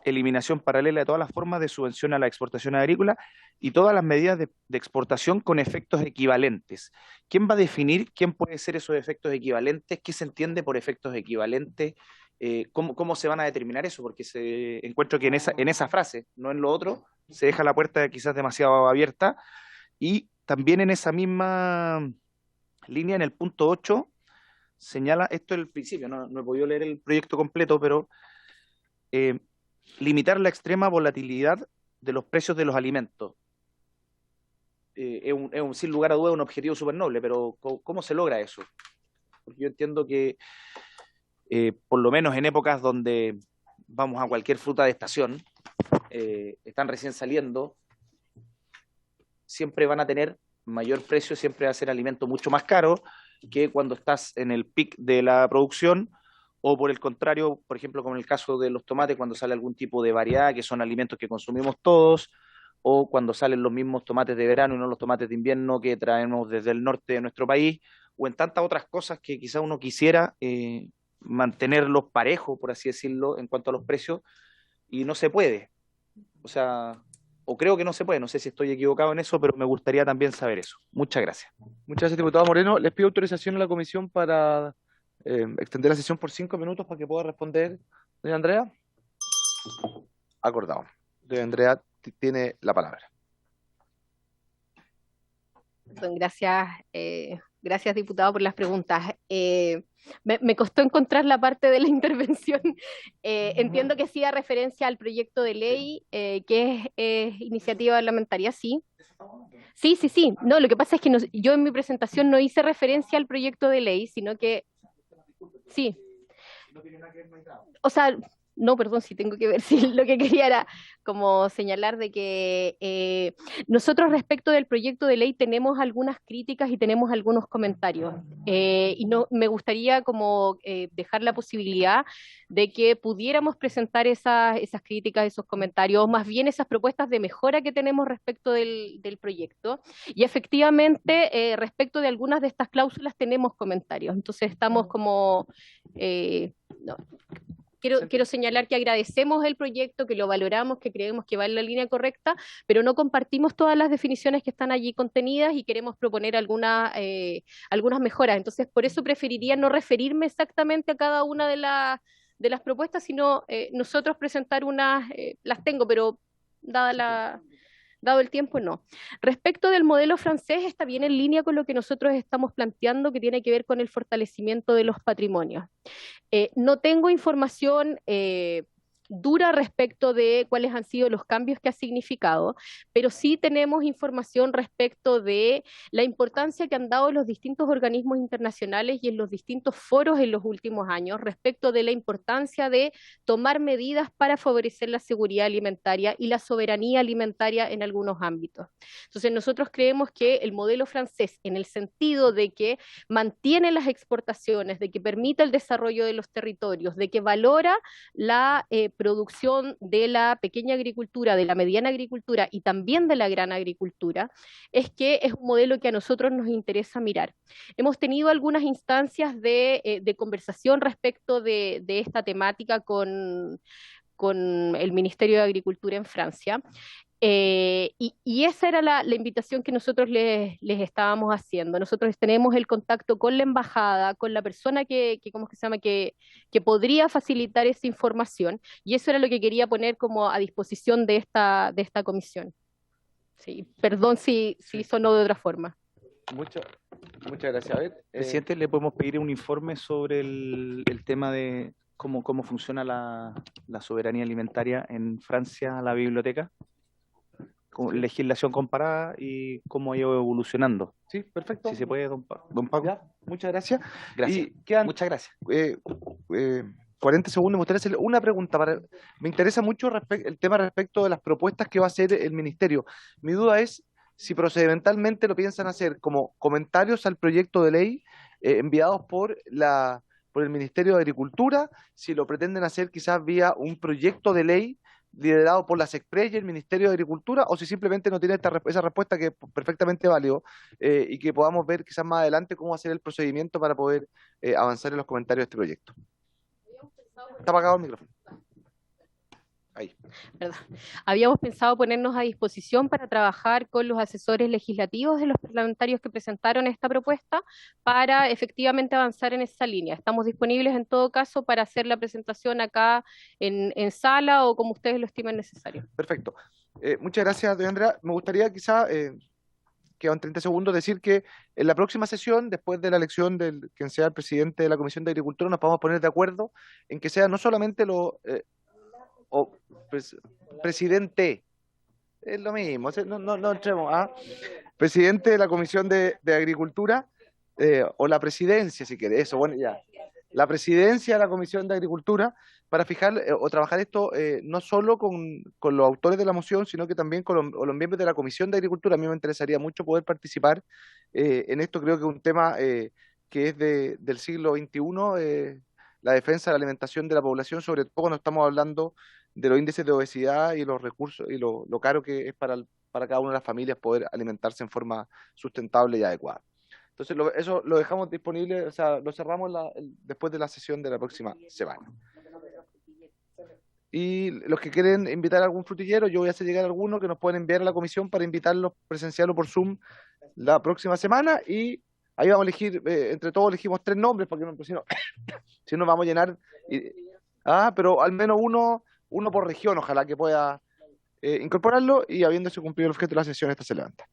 eliminación paralela de todas las formas de subvención a la exportación agrícola y todas las medidas de exportación con efectos equivalentes. ¿Quién va a definir quién puede ser esos efectos equivalentes? ¿Qué se entiende por efectos equivalentes? ¿Cómo se van a determinar eso? Porque encuentro que en esa frase, no en lo otro, se deja la puerta quizás demasiado abierta. Y también en esa misma línea, en el punto 8, señala, esto es el principio, no he podido leer el proyecto completo, pero limitar la extrema volatilidad de los precios de los alimentos. Sin lugar a dudas un objetivo súper noble, pero ¿cómo se logra eso? Porque yo entiendo que por lo menos en épocas donde vamos a cualquier fruta de estación, están recién saliendo, siempre van a tener mayor precio, siempre va a ser alimento mucho más caro que cuando estás en el pic de la producción, o por el contrario, por ejemplo, como en el caso de los tomates, cuando sale algún tipo de variedad, que son alimentos que consumimos todos, o cuando salen los mismos tomates de verano y no los tomates de invierno que traemos desde el norte de nuestro país, o en tantas otras cosas que quizá uno quisiera mantenerlos parejos, por así decirlo, en cuanto a los precios, y no se puede. O sea, o creo que no se puede, no sé si estoy equivocado en eso, pero me gustaría también saber eso. Muchas gracias. Muchas gracias, diputado Moreno. Les pido autorización a la comisión para extender la sesión por 5 minutos para que pueda responder doña Andrea. Acordado. Doña Andrea tiene la palabra. Gracias, gracias diputado por las preguntas. Me costó encontrar la parte de la intervención. Entiendo que sí da referencia al proyecto de ley, que es iniciativa parlamentaria, sí. Sí. No, lo que pasa es que yo en mi presentación no hice referencia al proyecto de ley, sino que sí. O sea, no, perdón, sí tengo que ver, sí, lo que quería era como señalar de que nosotros respecto del proyecto de ley tenemos algunas críticas y tenemos algunos comentarios, y me gustaría como dejar la posibilidad de que pudiéramos presentar esas críticas, esos comentarios, más bien esas propuestas de mejora que tenemos respecto del proyecto, y efectivamente respecto de algunas de estas cláusulas tenemos comentarios, entonces estamos como... no. Quiero señalar que agradecemos el proyecto, que lo valoramos, que creemos que va en la línea correcta, pero no compartimos todas las definiciones que están allí contenidas y queremos proponer algunas mejoras. Entonces, por eso preferiría no referirme exactamente a cada una de las propuestas, sino nosotros presentar unas, las tengo, pero dado el tiempo, no. Respecto del modelo francés, está bien en línea con lo que nosotros estamos planteando, que tiene que ver con el fortalecimiento de los patrimonios. No tengo información dura respecto de cuáles han sido los cambios que ha significado, pero sí tenemos información respecto de la importancia que han dado los distintos organismos internacionales y en los distintos foros en los últimos años respecto de la importancia de tomar medidas para favorecer la seguridad alimentaria y la soberanía alimentaria en algunos ámbitos. Entonces nosotros creemos que el modelo francés, en el sentido de que mantiene las exportaciones, de que permite el desarrollo de los territorios, de que valora la producción de la pequeña agricultura, de la mediana agricultura y también de la gran agricultura, es que es un modelo que a nosotros nos interesa mirar. Hemos tenido algunas instancias de conversación respecto de esta temática con el Ministerio de Agricultura en Francia. Y esa era la invitación que nosotros les estábamos haciendo. Nosotros tenemos el contacto con la embajada, con la persona que podría facilitar esa información, y eso era lo que quería poner como a disposición de esta comisión. Sí, perdón si sonó de otra forma. Muchas gracias. A ver, Presidente, ¿le podemos pedir un informe sobre el tema de cómo funciona la soberanía alimentaria en Francia, la biblioteca? Con legislación comparada y cómo ha ido evolucionando. Sí, perfecto. Si se puede, don Paco. Ya, muchas gracias. Gracias. Y quedan, muchas gracias. 40 segundos. Me gustaría hacerle una pregunta. Me interesa mucho el tema respecto de las propuestas que va a hacer el Ministerio. Mi duda es si procedimentalmente lo piensan hacer como comentarios al proyecto de ley enviados por el Ministerio de Agricultura, si lo pretenden hacer quizás vía un proyecto de ley liderado por la SECPRES y el Ministerio de Agricultura, o si simplemente no tiene esa respuesta que es perfectamente válido y que podamos ver quizás más adelante cómo va a ser el procedimiento para poder avanzar en los comentarios de este proyecto. Está apagado el micrófono. Ahí. ¿Verdad? Habíamos pensado ponernos a disposición para trabajar con los asesores legislativos de los parlamentarios que presentaron esta propuesta para efectivamente avanzar en esa línea. Estamos disponibles en todo caso para hacer la presentación acá en sala o como ustedes lo estimen necesario. Perfecto. Muchas gracias, doña Andrea. Me gustaría quizá, quedan 30 segundos, decir que en la próxima sesión, después de la elección de quien sea el presidente de la Comisión de Agricultura, nos vamos a poner de acuerdo en que sea no solamente presidente, es lo mismo, no entremos a presidente de la Comisión de Agricultura, o la presidencia, si quiere, eso, bueno, ya, la presidencia de la Comisión de Agricultura, para fijar o trabajar esto no solo con los autores de la moción, sino que también con los miembros de la Comisión de Agricultura. A mí me interesaría mucho poder participar en esto. Creo que es un tema que es del siglo XXI, la defensa de la alimentación de la población, sobre todo cuando estamos hablando de los índices de obesidad y los recursos y lo caro que es para cada una de las familias poder alimentarse en forma sustentable y adecuada. Entonces eso lo dejamos disponible, o sea, lo cerramos después de la sesión de la próxima semana. Y los que quieren invitar a algún frutillero, yo voy a hacer llegar alguno que nos pueden enviar a la comisión para invitarlos presencial o por Zoom la próxima semana, y ahí vamos a elegir, entre todos elegimos 3 nombres, porque si no vamos a llenar, pero al menos uno por región, ojalá que pueda incorporarlo, y habiéndose cumplido el objeto de la sesión, esta se levanta.